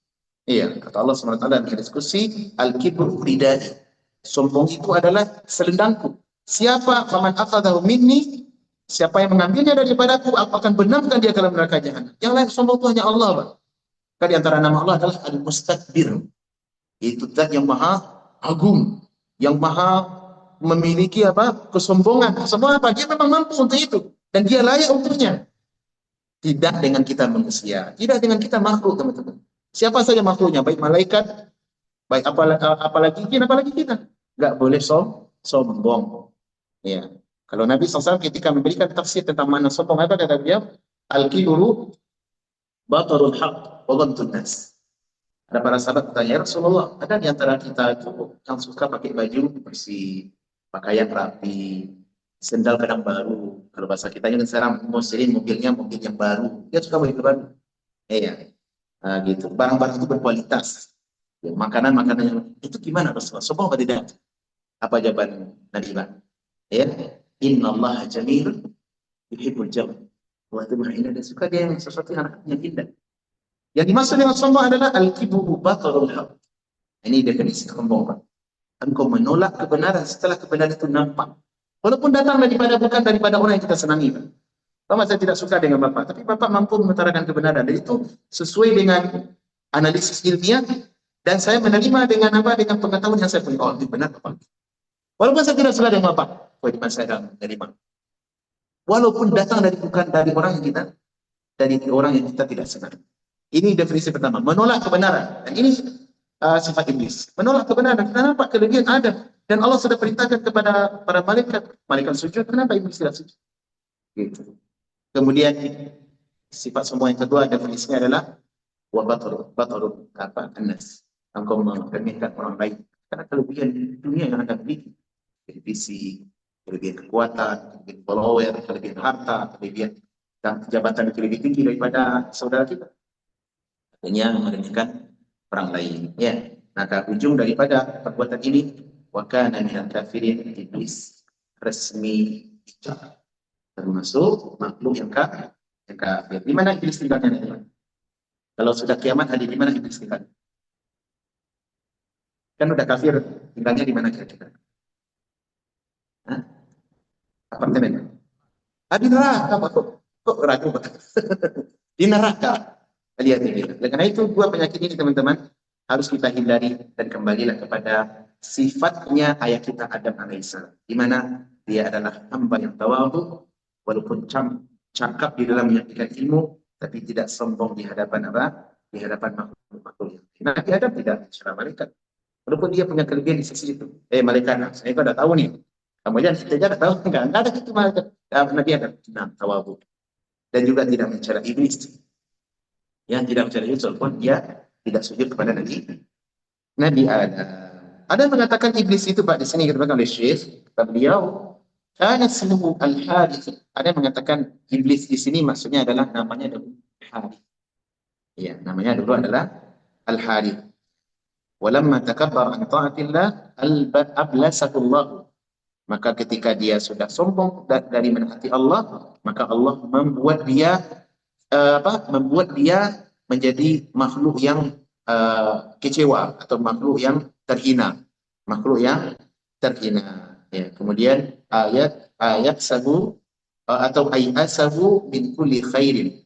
[SPEAKER 1] Iya, kata Allah SWT dalam diskusi, al-kibru ridai. Sombong itu adalah selendangku. Siapa faman akhadahu minni, siapa yang mengambilnya daripadaku, aku akan benamkan dia dalam neraka jahanam. Yang lain sombong itu hanya Allah, Pak. Kan di antara nama Allah adalah Al-Mustakbir. Itu zat yang maha agung, yang maha memiliki apa? Kesombongan. Kesombongan apa? Dia memang mampu untuk itu dan dia layak untuknya. Tidak dengan kita manusia, tidak dengan kita makhluk, teman-teman. Siapa saja makhluknya, baik malaikat, baik apalagi jin, apalagi kita. Nggak boleh sombong. Ya. Kalau Nabi SAW ketika memberikan tafsir tentang mana sombong, apa kata dia? Al-kibru batarul haq wa ghamtun nas. Ada para sahabat bertanya, ya Rasulullah, ada di antara kita itu yang suka pakai baju bersih, pakaian rapi, sendal kadang baru. Kalau bahasa kita kan sekarang muslim mobilnya mobil yang baru, dia suka mobil baru. Iya, gitu. Barang-barang itu berkualitas. Ya, makanan-makanan yang itu gimana Rasulullah? Sombong atau tidak? Apa jawaban Nabi? Ya, Inna Allah jamil yuhibbul jamal. Allah itu maha indah dan suka dia yang sesuatu yang indah. Yang dimaksud dengan sombong adalah al-kibru batarul haq. Ini definisi sombong. Engkau menolak kebenaran setelah kebenaran itu nampak. Walaupun datang bukan daripada orang yang kita senangi. Bapak saya tidak suka dengan Bapak, tapi Bapak mampu mengutarakan kebenaran. Dan itu sesuai dengan analisis ilmiah dan saya menerima dengan apa? Dengan pengetahuan yang saya punya. Oh, itu benar Bapak. Walaupun saya tidak suka dengan Bapak, kewajiban saya dalam menerima. Walaupun datang bukan dari orang yang kita, dari orang yang kita tidak senang. Ini definisi pertama, menolak kebenaran. Dan ini sifat iblis. Menolak kebenaran. Kenapa? Kelebihan ada. Dan Allah sudah perintahkan kepada para malaikat sujud. Kenapa iblis tidak sujud? Gitu. Kemudian sifat semua yang kedua definisinya adalah batarul apa? Anas. Engkau meremehkan orang lain. Karena kelebihan dunia yang Anda miliki. Televisi, kelebihan kekuatan, kelebihan follower, kelebihan harta, kelebihan jabatan yang lebih tinggi daripada saudara kita. Artinya meremehkan orang lain. Ya, maka ujung daripada perbuatan ini, wa kana minal kafirin, iblis resmi termasuk makhluk yang kafir. Di mana iblis tinggalnya? Kalau sudah kiamat hari di mana iblis tinggal? Kan udah kafir, tinggalnya di mana kira-kira? Apartemen. Di neraka, Pak. Kok ragu, Pak? Di neraka. Lihat ini. Karena itu dua penyakit ini teman-teman harus kita hindari dan kembalilah kepada sifatnya ayah kita Adam alaihissalam. Di mana dia adalah hamba yang tawadu, walaupun cakap di dalam menyampaikan ilmu, tapi tidak sombong di hadapan apa? Di hadapan makhluk-makhluk. Nabi Adam tidak secara malaikat. Walaupun dia punya kelebihan di sisi itu. Malaikat, saya kau dah tahu nih. Kemudian kita tidak tahu, enggak ada itu malaikat. Nabi Adam, tawadu. Dan juga tidak mencela iblis. Yang tidak mencela iblis, walaupun dia tidak sujud kepada Nabi Adam. Ada yang mengatakan iblis itu Pak di sini dikatakan oleh Syekh, kata beliau, kana ismuhu al-Harith. Ada yang mengatakan iblis di sini maksudnya adalah namanya dulu Harith. Ya, namanya dulu adalah Al-Harith. Walamma takabbara an ta'atillah ablasatullah. Maka ketika dia sudah sombong dari menaati Allah, maka Allah membuat dia membuat dia menjadi makhluk yang kecewa atau makhluk yang terhina. Makhluk yang terhina. Ya, kemudian ayat sabu atau ayasahu min kulli khairin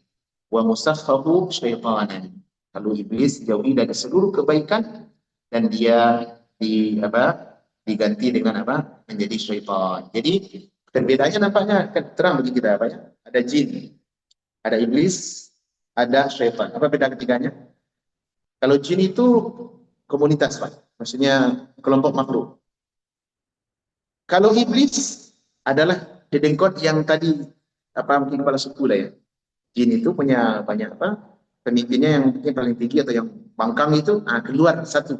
[SPEAKER 1] wa musakhahu syaitanan. Lalu iblis jauhi dari seluruh kebaikan dan dia diganti dengan apa? Menjadi syaitan. Jadi perbedaannya nampaknya terang bagi kita apa ya? Ada jin, ada iblis, ada syaitan. Apa beda ketiganya? Kalau jin itu komunitas, Pak. Maksudnya kelompok makhluk. Kalau iblis adalah dedengkot yang tadi mungkin kepala suku lah ya. Jin itu punya banyak pemimpinnya yang mungkin paling tinggi atau yang bangkang itu keluar satu.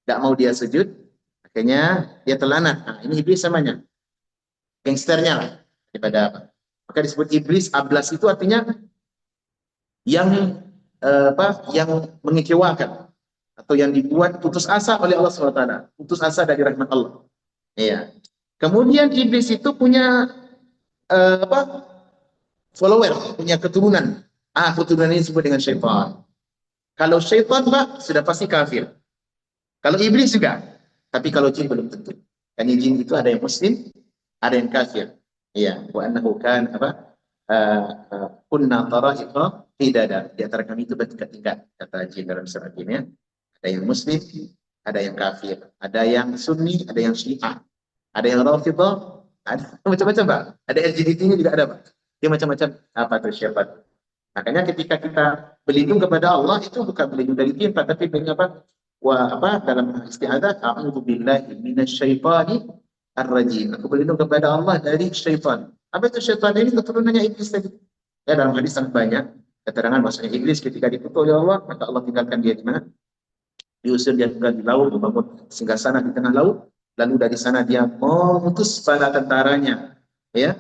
[SPEAKER 1] Tidak mau dia sujud, akhirnya dia telanah. Ini iblis namanya. Gangsternya lah. Daripada apa? Maka disebut iblis. Ablas itu artinya yang yang mengecewakan atau yang dibuat putus asa oleh Allah SWT. Putus asa dari rahmat Allah. Iya. Kemudian iblis itu punya follower, punya keturunan. Keturunan ini disebut dengan syaitan. Kalau syaitan Pak, sudah pasti kafir. Kalau iblis juga. Tapi kalau jin belum tentu. Karena jin itu ada yang muslim, ada yang kafir. Iya, wa annahu kan apa? Kunna tara'iqa qidada. Di antara kami itu bertingkat-tingkat, kata jin dalam surat ini ya. Ada yang muslim, ada yang kafir, ada yang sunni, ada yang syiah, ada yang rafidah, ada macam-macam Pak. Ada LGBT-nya juga ada Pak. Dia macam-macam apa tuh siapa. Makanya ketika kita berlindung kepada Allah itu bukan berlindung dari jin, tapi berlindung apa? Dalam istiadat, a'udzu billahi minasyaitonir rajim. Aku berlindung kepada Allah dari syaitan. Apa itu syaitan ini? Keturunannya iblis tadi. Ya, dalam hadis sangat banyak keterangan bahwasanya iblis ketika dikutuk oleh Allah, maka Allah tinggalkan dia di mana? Diusir dia tinggal di laut, membangun singgasana di tengah laut, lalu dari sana dia mengutus para tentaranya, ya,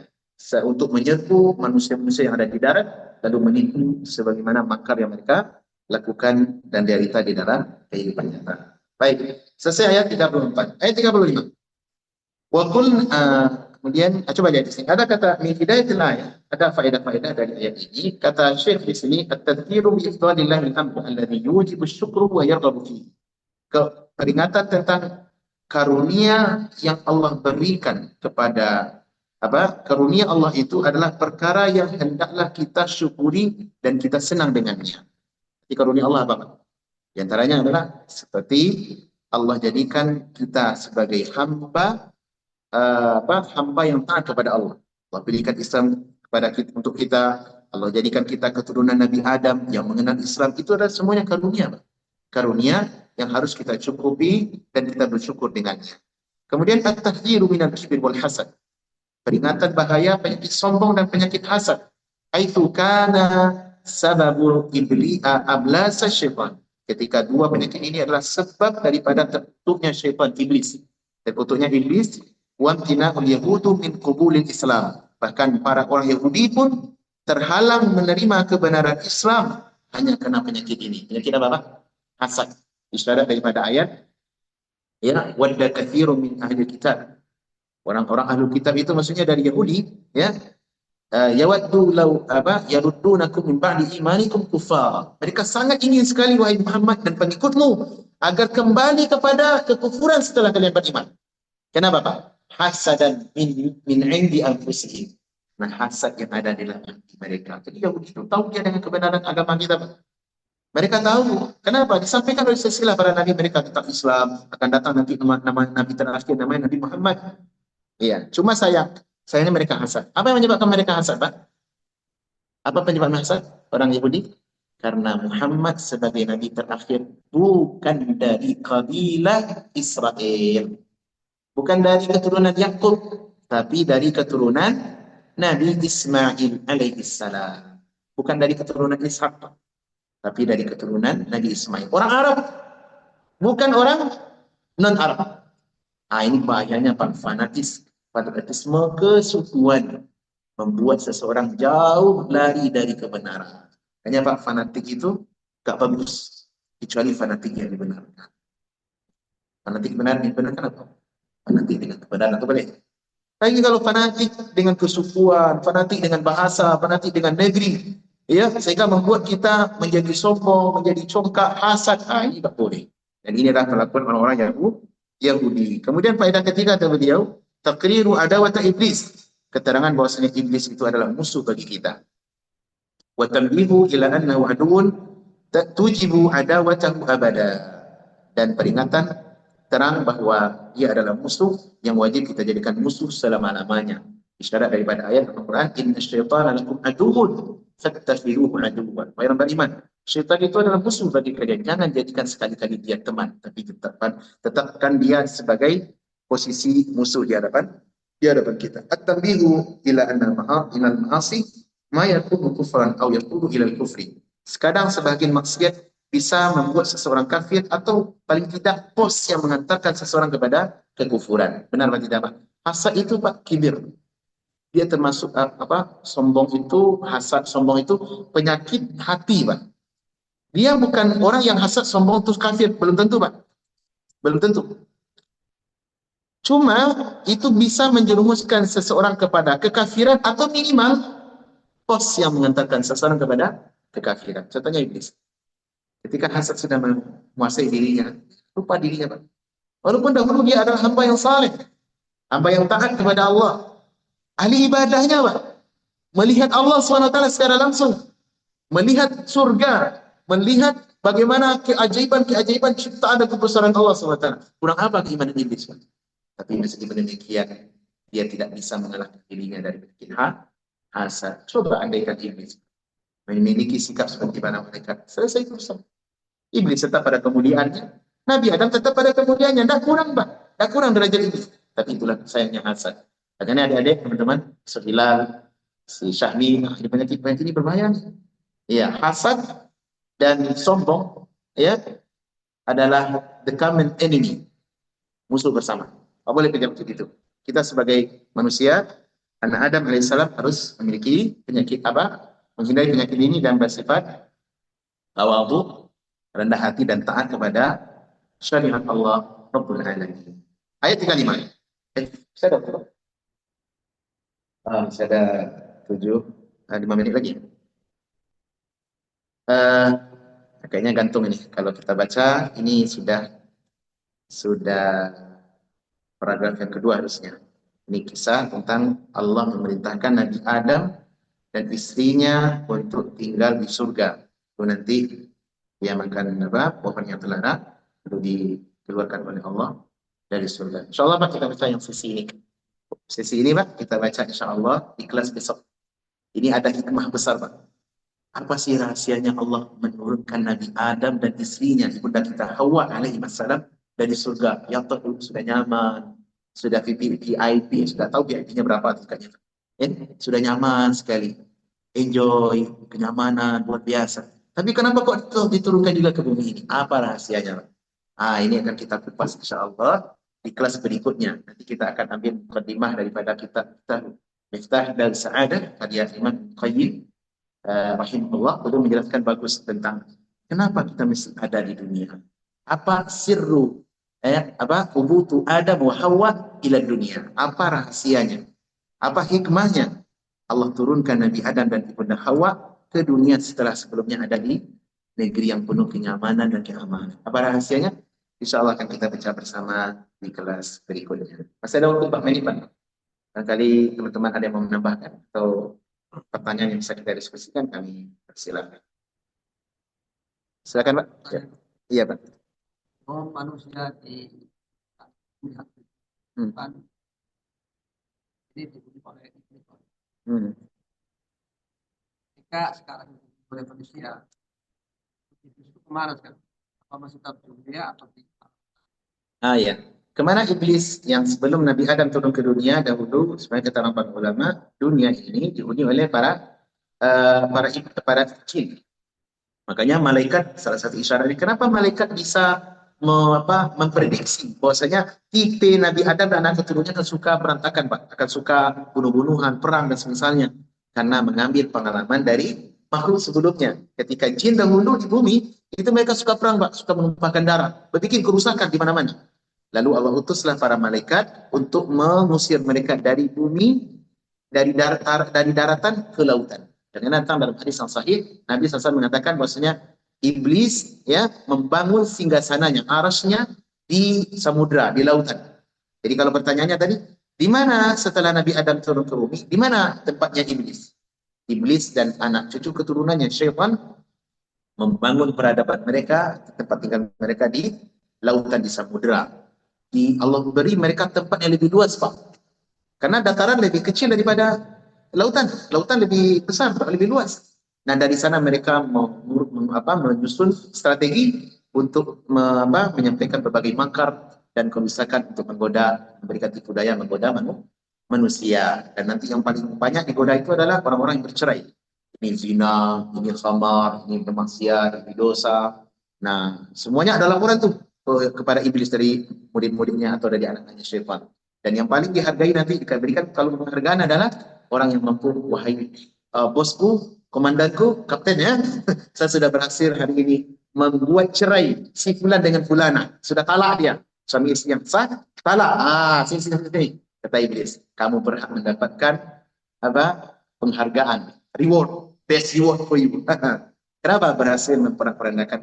[SPEAKER 1] untuk menyerbu manusia-manusia yang ada di darat, lalu menipu sebagaimana makar yang mereka lakukan dan realita di dalam kehidupan nyata. Baik, selesai ayat 34. Ayat 35. Wa qul kemudian coba lihat di sini. Ada kata min hidayatil ayat, ada faedah-faedah dari ayat ini. Kata Syekh di sini, at-tadhkiru bi ifdalillahil hamdu alladhi yujibu syukru wa yarghabu fihi. Peringatan tentang karunia yang Allah berikan kepada karunia Allah itu adalah perkara yang hendaklah kita syukuri dan kita senang dengannya. Jadi karunia Allah apa? Di antaranya adalah seperti Allah jadikan kita sebagai hamba hamba yang taat kepada Allah. Allah berikan Islam kepada kita, untuk kita. Allah jadikan kita keturunan Nabi Adam yang mengenal Islam. Itu adalah semuanya karunia, Pak. Karunia yang harus kita cukupi dan kita bersyukur dengannya. Kemudian at-tahdhiru minal kibri wal hasad. Peringatan bahaya penyakit sombong dan penyakit hasad. Aitsu kana sababul ablasa syaitan. Ketika dua penyakit ini adalah sebab daripada terkutuknya syaitan iblis. Terkutuknya iblis, wamtina'ul yahudu min qubulil Islam. Bahkan para orang Yahudi pun terhalang menerima kebenaran Islam hanya karena penyakit ini. Penyakit apa, Pak? Hasad. Isyarat daripada ayat, ya, wadda katsirun min ahli kitab. Orang-orang ahli kitab itu maksudnya dari Yahudi, ya. Yawaddu law yaruddunakum min ba'di imanikum kufar. Mereka sangat ingin sekali wahai Muhammad dan pengikutmu agar kembali kepada kekufuran setelah kalian beriman. Kenapa, Pak? Hasadan min indi anfusihim. Nah, hasad yang ada di dalam hati mereka. Jadi Yahudi itu tahu dia dengan kebenaran agama kita, Pak. Mereka tahu. Kenapa? Disampaikan oleh silsilah para nabi mereka tentang Islam. Akan datang nanti nama nabi terakhir namanya Nabi Muhammad. Iya, cuma sayangnya mereka hasad. Apa yang menyebabkan mereka hasad, Pak? Apa penyebab hasad orang Yahudi? Karena Muhammad sebagai nabi terakhir bukan dari kabilah Israel. Bukan dari keturunan Yakub, tapi dari keturunan Nabi Ismail alaihissalam. Bukan dari keturunan Ishak, tapi dari keturunan Nabi Ismail. Orang Arab, bukan orang non-Arab. Ini bahayanya, Pak. Fanatisme kesukuan membuat seseorang jauh lari dari kebenaran. Hanya Pak, fanatik itu gak bagus, kecuali fanatik yang dibenarkan. Fanatik benar dibenarkan apa? Fanatik dengan kebenaran itu boleh. Tapi kalau fanatik dengan kesukuan, fanatik dengan bahasa, fanatik dengan negeri, ya, sehingga membuat kita menjadi sombong, menjadi congkak, hasad, ini tak boleh. Dan ini adalah kelakuan orang-orang Yahudi. Kemudian faedah ketiga kata beliau, taqriru adawata iblis. Keterangan bahwasanya iblis itu adalah musuh bagi kita. Wa tanbihu ila annahu aduun tujibu adawatahu abada. Dan peringatan terang bahwa dia adalah musuh yang wajib kita jadikan musuh selama-lamanya. Isyarat daripada ayat Al-Quran, inna syaitana lakum aduun fattakhidhuhu aduwwan. Wahai orang beriman, syaitan itu adalah musuh bagi kalian. Jangan jadikan sekali-kali dia teman, tapi tetapkan dia sebagai posisi musuh di hadapan kita. At-tanbihu ila anna ilal ma'asi ma yakunu kufran aw yakunu ila al-kufri. Sekadang sebagian maksiat bisa membuat seseorang kafir atau paling tidak pos yang mengantarkan seseorang kepada kekufuran. Benar atau tidak, Pak? Hasad itu, Pak, kibir. Dia termasuk sombong itu, hasad sombong itu penyakit hati, Pak. Dia bukan orang yang hasad sombong terus kafir, belum tentu, Pak. Belum tentu. Cuma itu bisa menjerumuskan seseorang kepada kekafiran atau minimal pos yang mengantarkan seseorang kepada kekafiran. Contohnya iblis. Ketika hasad sudah menguasai dirinya, lupa dirinya, Pak. Walaupun dahulu dia adalah hamba yang saleh, hamba yang taat kepada Allah, ahli ibadahnya, Pak. Melihat Allah SWT secara langsung, melihat surga, melihat bagaimana keajaiban-keajaiban ciptaan dan kebesaran Allah SWT. Kurang apa keimanan iblis, Pak? Tapi meskipun demikian, dia tidak bisa mengalahkan dirinya dari penyakit hasad. Coba andaikan iblis memiliki sikap seperti mana mereka, selesai urusan. Iblis tetap pada kemuliaannya, Nabi Adam tetap pada kemuliaannya. Tidak kurang, Pak. Tidak kurang derajat iblis. Tapi itulah sayangnya hasad. Makanya adik-adik, teman-teman, Hilal, si Syahmi, ini penyakit-penyakit ini berbahaya. Ya, hasad dan sombong ya adalah the common enemy, musuh bersama. Apa boleh kejam begitu. Kita sebagai manusia, anak Adam alaihissalam harus memiliki penyakit apa? Menghindari penyakit ini dan bersifat tawadhu, rendah hati dan taat kepada syariat Allah Rabbul Alamin. Ayat 35. Saya ada saya ada 5 menit lagi. Kayaknya gantung ini. Kalau kita baca, ini sudah paragraf yang kedua harusnya. Ini kisah tentang Allah memerintahkan Nabi Adam dan istrinya untuk tinggal di surga. Itu nanti dia makan pohon yang terlarang, lalu dikeluarkan oleh Allah dari surga. Insya Allah Pak, kita baca yang sesi ini. Sesi ini Pak, kita baca insya Allah di kelas besok. Ini ada hikmah besar Pak. Apa sih rahasianya Allah menurunkan Nabi Adam dan istrinya, ibunda kita Hawa alaihi wassalam, dari surga yang sudah nyaman, sudah VIP, sudah tahu VIP-nya berapa tingkatnya. Sudah nyaman sekali, enjoy, kenyamanan luar biasa. Tapi kenapa kok diturunkan juga ke bumi ini? Apa rahasianya? Ini akan kita kupas insya Allah di kelas berikutnya. Nanti kita akan ambil mukadimah daripada kitab Miftah dan Sa'adah karya Imam Qayyim rahimahullah, beliau menjelaskan bagus tentang kenapa kita mesti ada di dunia. Apa sirru ubutu Adam wa Hawa ila dunia? Apa rahasianya? Apa hikmahnya Allah turunkan Nabi Adam dan ibunda Hawa ke dunia setelah sebelumnya ada di negeri yang penuh kenyamanan dan keamanan? Apa rahasianya? Insya Allah akan kita baca bersama di kelas berikutnya. Masih ada waktu Pak menit Pak. Barangkali teman-teman ada yang mau menambahkan atau pertanyaan yang bisa kita diskusikan, kami persilakan. Silakan Pak. Ya. Iya Pak.
[SPEAKER 2] Manusia di ini dibunuh oleh jika sekarang oleh manusia itu kemana sekarang? Apa masih tetap dunia atau tidak?
[SPEAKER 1] Ya. Kemana iblis yang sebelum Nabi Adam turun ke dunia dahulu, sebenarnya kata para ulama, dunia ini dihuni oleh para jin. Makanya malaikat, salah satu isyarat ini, kenapa malaikat bisa memprediksi bahwasanya tipe Nabi Adam dan anak keturunannya akan suka berantakan Pak, akan suka bunuh-bunuhan, perang dan semisalnya, karena mengambil pengalaman dari makhluk sebelumnya. Ketika jin dahulu di bumi, itu mereka suka perang Pak, suka menumpahkan darah, bikin kerusakan di mana-mana. Lalu Allah utuslah para malaikat untuk mengusir mereka dari bumi, dari daratan ke lautan. Dengan datang dalam hadis yang sahih, Nabi SAW mengatakan bahwasanya iblis ya membangun singgasananya, arasnya di samudra, di lautan. Jadi kalau pertanyaannya tadi, di mana setelah Nabi Adam turun ke bumi, di mana tempatnya iblis? Iblis dan anak cucu keturunannya syaitan membangun peradaban mereka, tempat tinggal mereka di lautan, di samudra. Allah beri mereka tempat yang lebih luas Pak, karena dataran lebih kecil daripada lautan lebih besar, lebih luas. Nah dari sana mereka menyusun strategi untuk menyampaikan berbagai makar dan kebisakan untuk memberikan tipu daya, menggoda manusia. Dan nanti yang paling banyak digoda itu adalah orang-orang yang bercerai. Ini zina, ini khamar, ini bermaksiat, ini dosa. Nah semuanya ada laporan tuh kepada iblis dari murid-muridnya atau dari anak-anaknya syaitan. Dan yang paling dihargai nanti diberikan kalau penghargaan adalah orang yang mampu, wahai bosku, komandanku, kaptennya, saya sudah berhasil hari ini membuat cerai si fulan dengan fulana. Sudah talak dia, suami istri yang sah, talak. Sini. Kata iblis, kamu berhak mendapatkan penghargaan, reward, best reward for you. Kenapa berhasil memporak-porandakan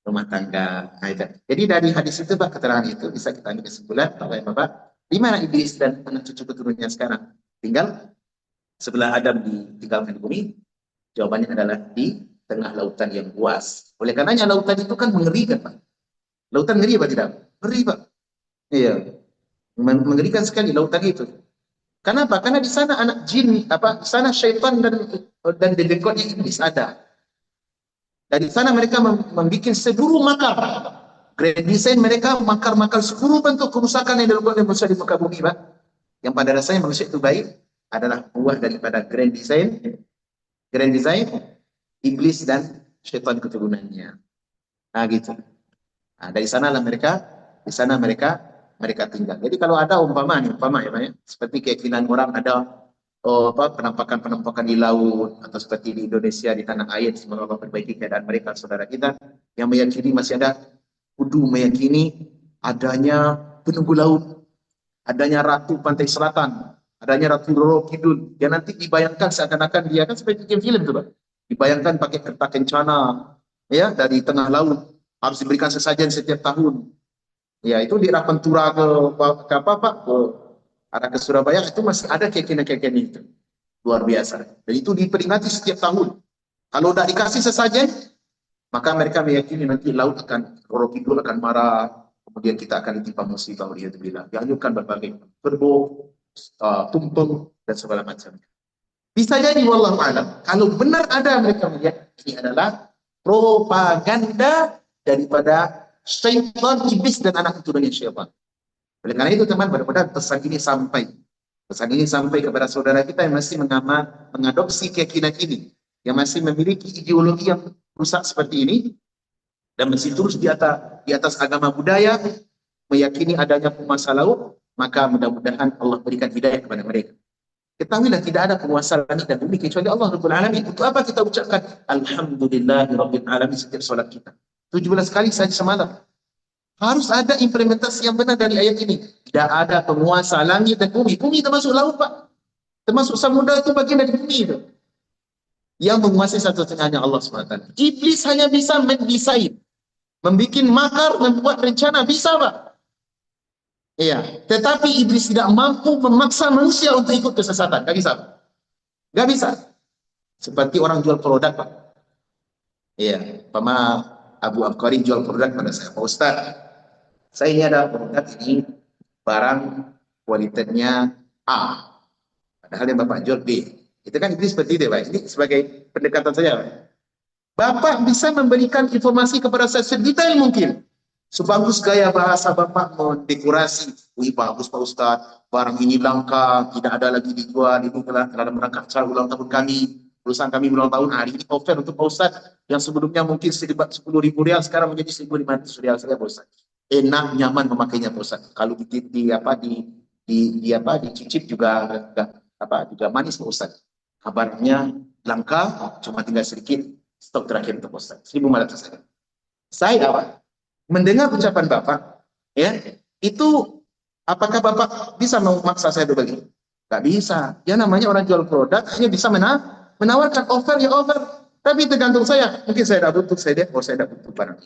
[SPEAKER 1] rumah tangga? Nah, itu. Jadi dari hadis itu, Pak, keterangan itu bisa kita ambil kesimpulan, Bapak, di mana iblis dan anak cucu keturunannya sekarang? Tinggal sebelah Adam ditinggalkan bumi. Jawabannya adalah di tengah lautan yang luas. Oleh karenanya lautan itu kan mengerikan, Pak. Lautan ngeri apa tidak? Ngeri, Pak. Iya, mengerikan sekali lautan itu. Kenapa? Karena di sana anak jin, di sana syaitan dan dedekotnya iblis ada. Dari sana mereka membuat seluruh makar. Grand design mereka makar-makar seluruh bentuk kerusakan yang dilakukan oleh manusia di muka bumi, Pak. Yang pada dasarnya manusia itu baik adalah buah daripada grand design iblis dan syaitan keturunannya. Nah, gitu. Nah, dari sanalah di sana mereka tinggal. Jadi kalau ada umpama ya, Pak, ya, seperti keyakinan orang ada penampakan-penampakan di laut atau seperti di Indonesia di tanah air, semoga Allah perbaiki keadaan mereka, saudara kita yang meyakini masih ada kudu meyakini adanya penunggu laut, adanya ratu pantai selatan, adanya ratu Roro Kidul, yang nanti dibayangkan seakan-akan dia kan seperti film tuh, Pak. Dibayangkan pakai kereta kencana ya dari tengah laut, harus diberikan sesajen setiap tahun. Ya itu di Rapantura ke apa Pak, ke arah ke Surabaya itu masih ada keyakinan-keyakinan itu. Luar biasa. Dan itu diperingati setiap tahun. Kalau tidak dikasih sesajen, maka mereka meyakini nanti laut akan, Roro Kidul akan marah, kemudian kita akan ditimpa musibah, dihanyutkan berbagai berbau, tumpeng, dan segala macam. Bisa jadi, wallahu alam, kalau benar ada mereka melihat ini adalah propaganda daripada syaitan, iblis, dan anak keturunannya syaitan. Oleh karena itu, teman, mudah-mudahan pesan ini sampai kepada saudara kita yang masih mengadopsi keyakinan ini, yang masih memiliki ideologi yang rusak seperti ini, dan masih terus di atas agama budaya, meyakini adanya penguasa laut, maka mudah-mudahan Allah berikan hidayah kepada mereka. Ketahuilah tidak ada penguasa langit dan bumi kecuali Allah Rabbul Alamin. Untuk apa kita ucapkan Alhamdulillahirabbil alamin setiap salat kita? 17 kali saja semalam. Harus ada implementasi yang benar dari ayat ini. Tidak ada penguasa langit dan bumi. Bumi termasuk laut, Pak. Termasuk samudra itu bagian dari bumi itu. Yang menguasai satu-satunya Allah SWT. Iblis hanya bisa mendesain, membuat makar, membuat rencana, bisa, Pak. Iya, tetapi iblis tidak mampu memaksa manusia untuk ikut kesesatan. Gak bisa. Gak bisa. Seperti orang jual produk, Pak. Iya, Pama Abu Afkari jual produk pada saya, Pak Ustaz. Saya ini ada produk ini, barang kualitasnya A. Padahal yang Bapak jual B. Itu kan iblis seperti itu, Pak. Ini sebagai pendekatan saya, Pak. Bapak bisa memberikan informasi kepada saya sedetail mungkin. Sebagus gaya bahasa Bapak mendekorasi. Wih, bagus Pak Ustadz, barang ini langka, tidak ada lagi dijual, ini dalam rangka acara ulang tahun kami, perusahaan kami ulang tahun, hari ini offer untuk Pak Ustadz, yang sebelumnya mungkin 10.000 rial, sekarang menjadi 1.500 rial saja Pak Ustadz. Enak, nyaman memakainya Pak Ustadz. Kalau dicicip juga manis Pak Ustadz. Kabarnya langka, cuma tinggal sedikit, stok terakhir untuk Pak Ustadz. 1.500 saja. Saya mendengar ucapan Bapak, ya, itu apakah Bapak bisa memaksa saya berbagi? Gak bisa. Ya namanya orang jual produk hanya bisa menawarkan offer ya offer. Tapi tergantung saya. Mungkin saya tidak butuh, saya tidak butuh barang.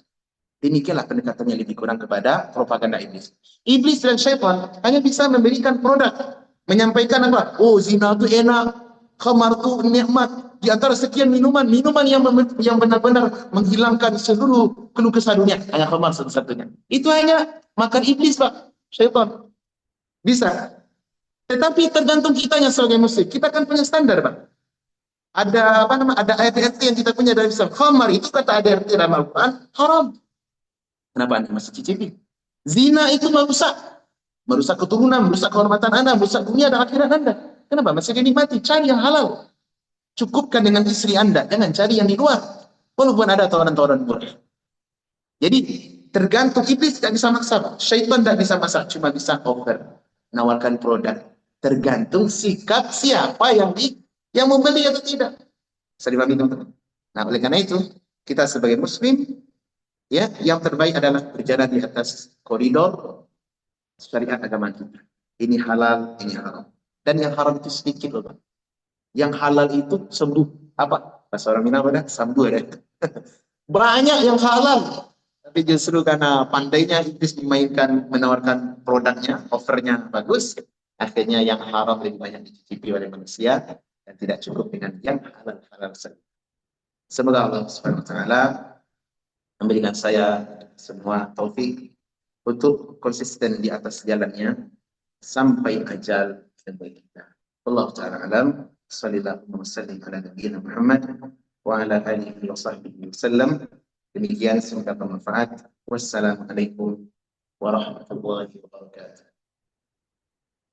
[SPEAKER 1] Demikianlah pendekatannya lebih kurang kepada propaganda iblis. Iblis dan syaitan hanya bisa memberikan produk, menyampaikan apa? Oh, zina itu enak, khamar itu nikmat. Di antara sekian minuman yang benar-benar menghilangkan seluruh keluh kesah dunia, hanya khamar satu-satunya. Itu hanya makan iblis, Pak, syaitan. Bisa. Tetapi tergantung kitanya sebagai muslim. Kita kan punya standar, Pak. Ada ayat-ayat yang kita punya dari Islam. Khamar itu kata ada ayat dalam Al-Quran haram. Kenapa Anda masih cicipi? Zina itu merusak keturunan, merusak kehormatan Anda, merusak dunia dan akhirat Anda. Kenapa masih dinikmati? Cari yang halal. Cukupkan dengan istri Anda, jangan cari yang di luar. Walaupun ada tawaran-tawaran murah. Jadi tergantung, iblis tidak bisa maksa, Pak. Syaitan tidak bisa maksa, cuma bisa offer, menawarkan produk. Tergantung sikap siapa yang membeli atau tidak. Bisa dipahami, teman-teman. Nah, oleh karena itu, kita sebagai muslim, ya, yang terbaik adalah berjalan di atas koridor syariat agama kita. Ini halal, ini haram. Dan yang haram itu sedikit loh, Pak. Yang halal itu sembuh apa? Bahasa orang Minang pada sambu ada. Banyak yang halal, tapi justru karena pandainya iblis menawarkan produknya, offernya bagus, akhirnya yang haram lebih banyak dicicipi oleh manusia dan tidak cukup dengan yang halal-halal saja. Semoga Allah Subhanahu wa taala memberikan saya semua taufik untuk konsisten di atas jalannya sampai ajal sampai kita. Allah taala alam. Sallallahu wasallam ala nabiyina Muhammad wa ala alihi wa sahbihi wasallam. Demikian, semoga bermanfaat. Wassalamualaikum warahmatullahi wabarakatuh.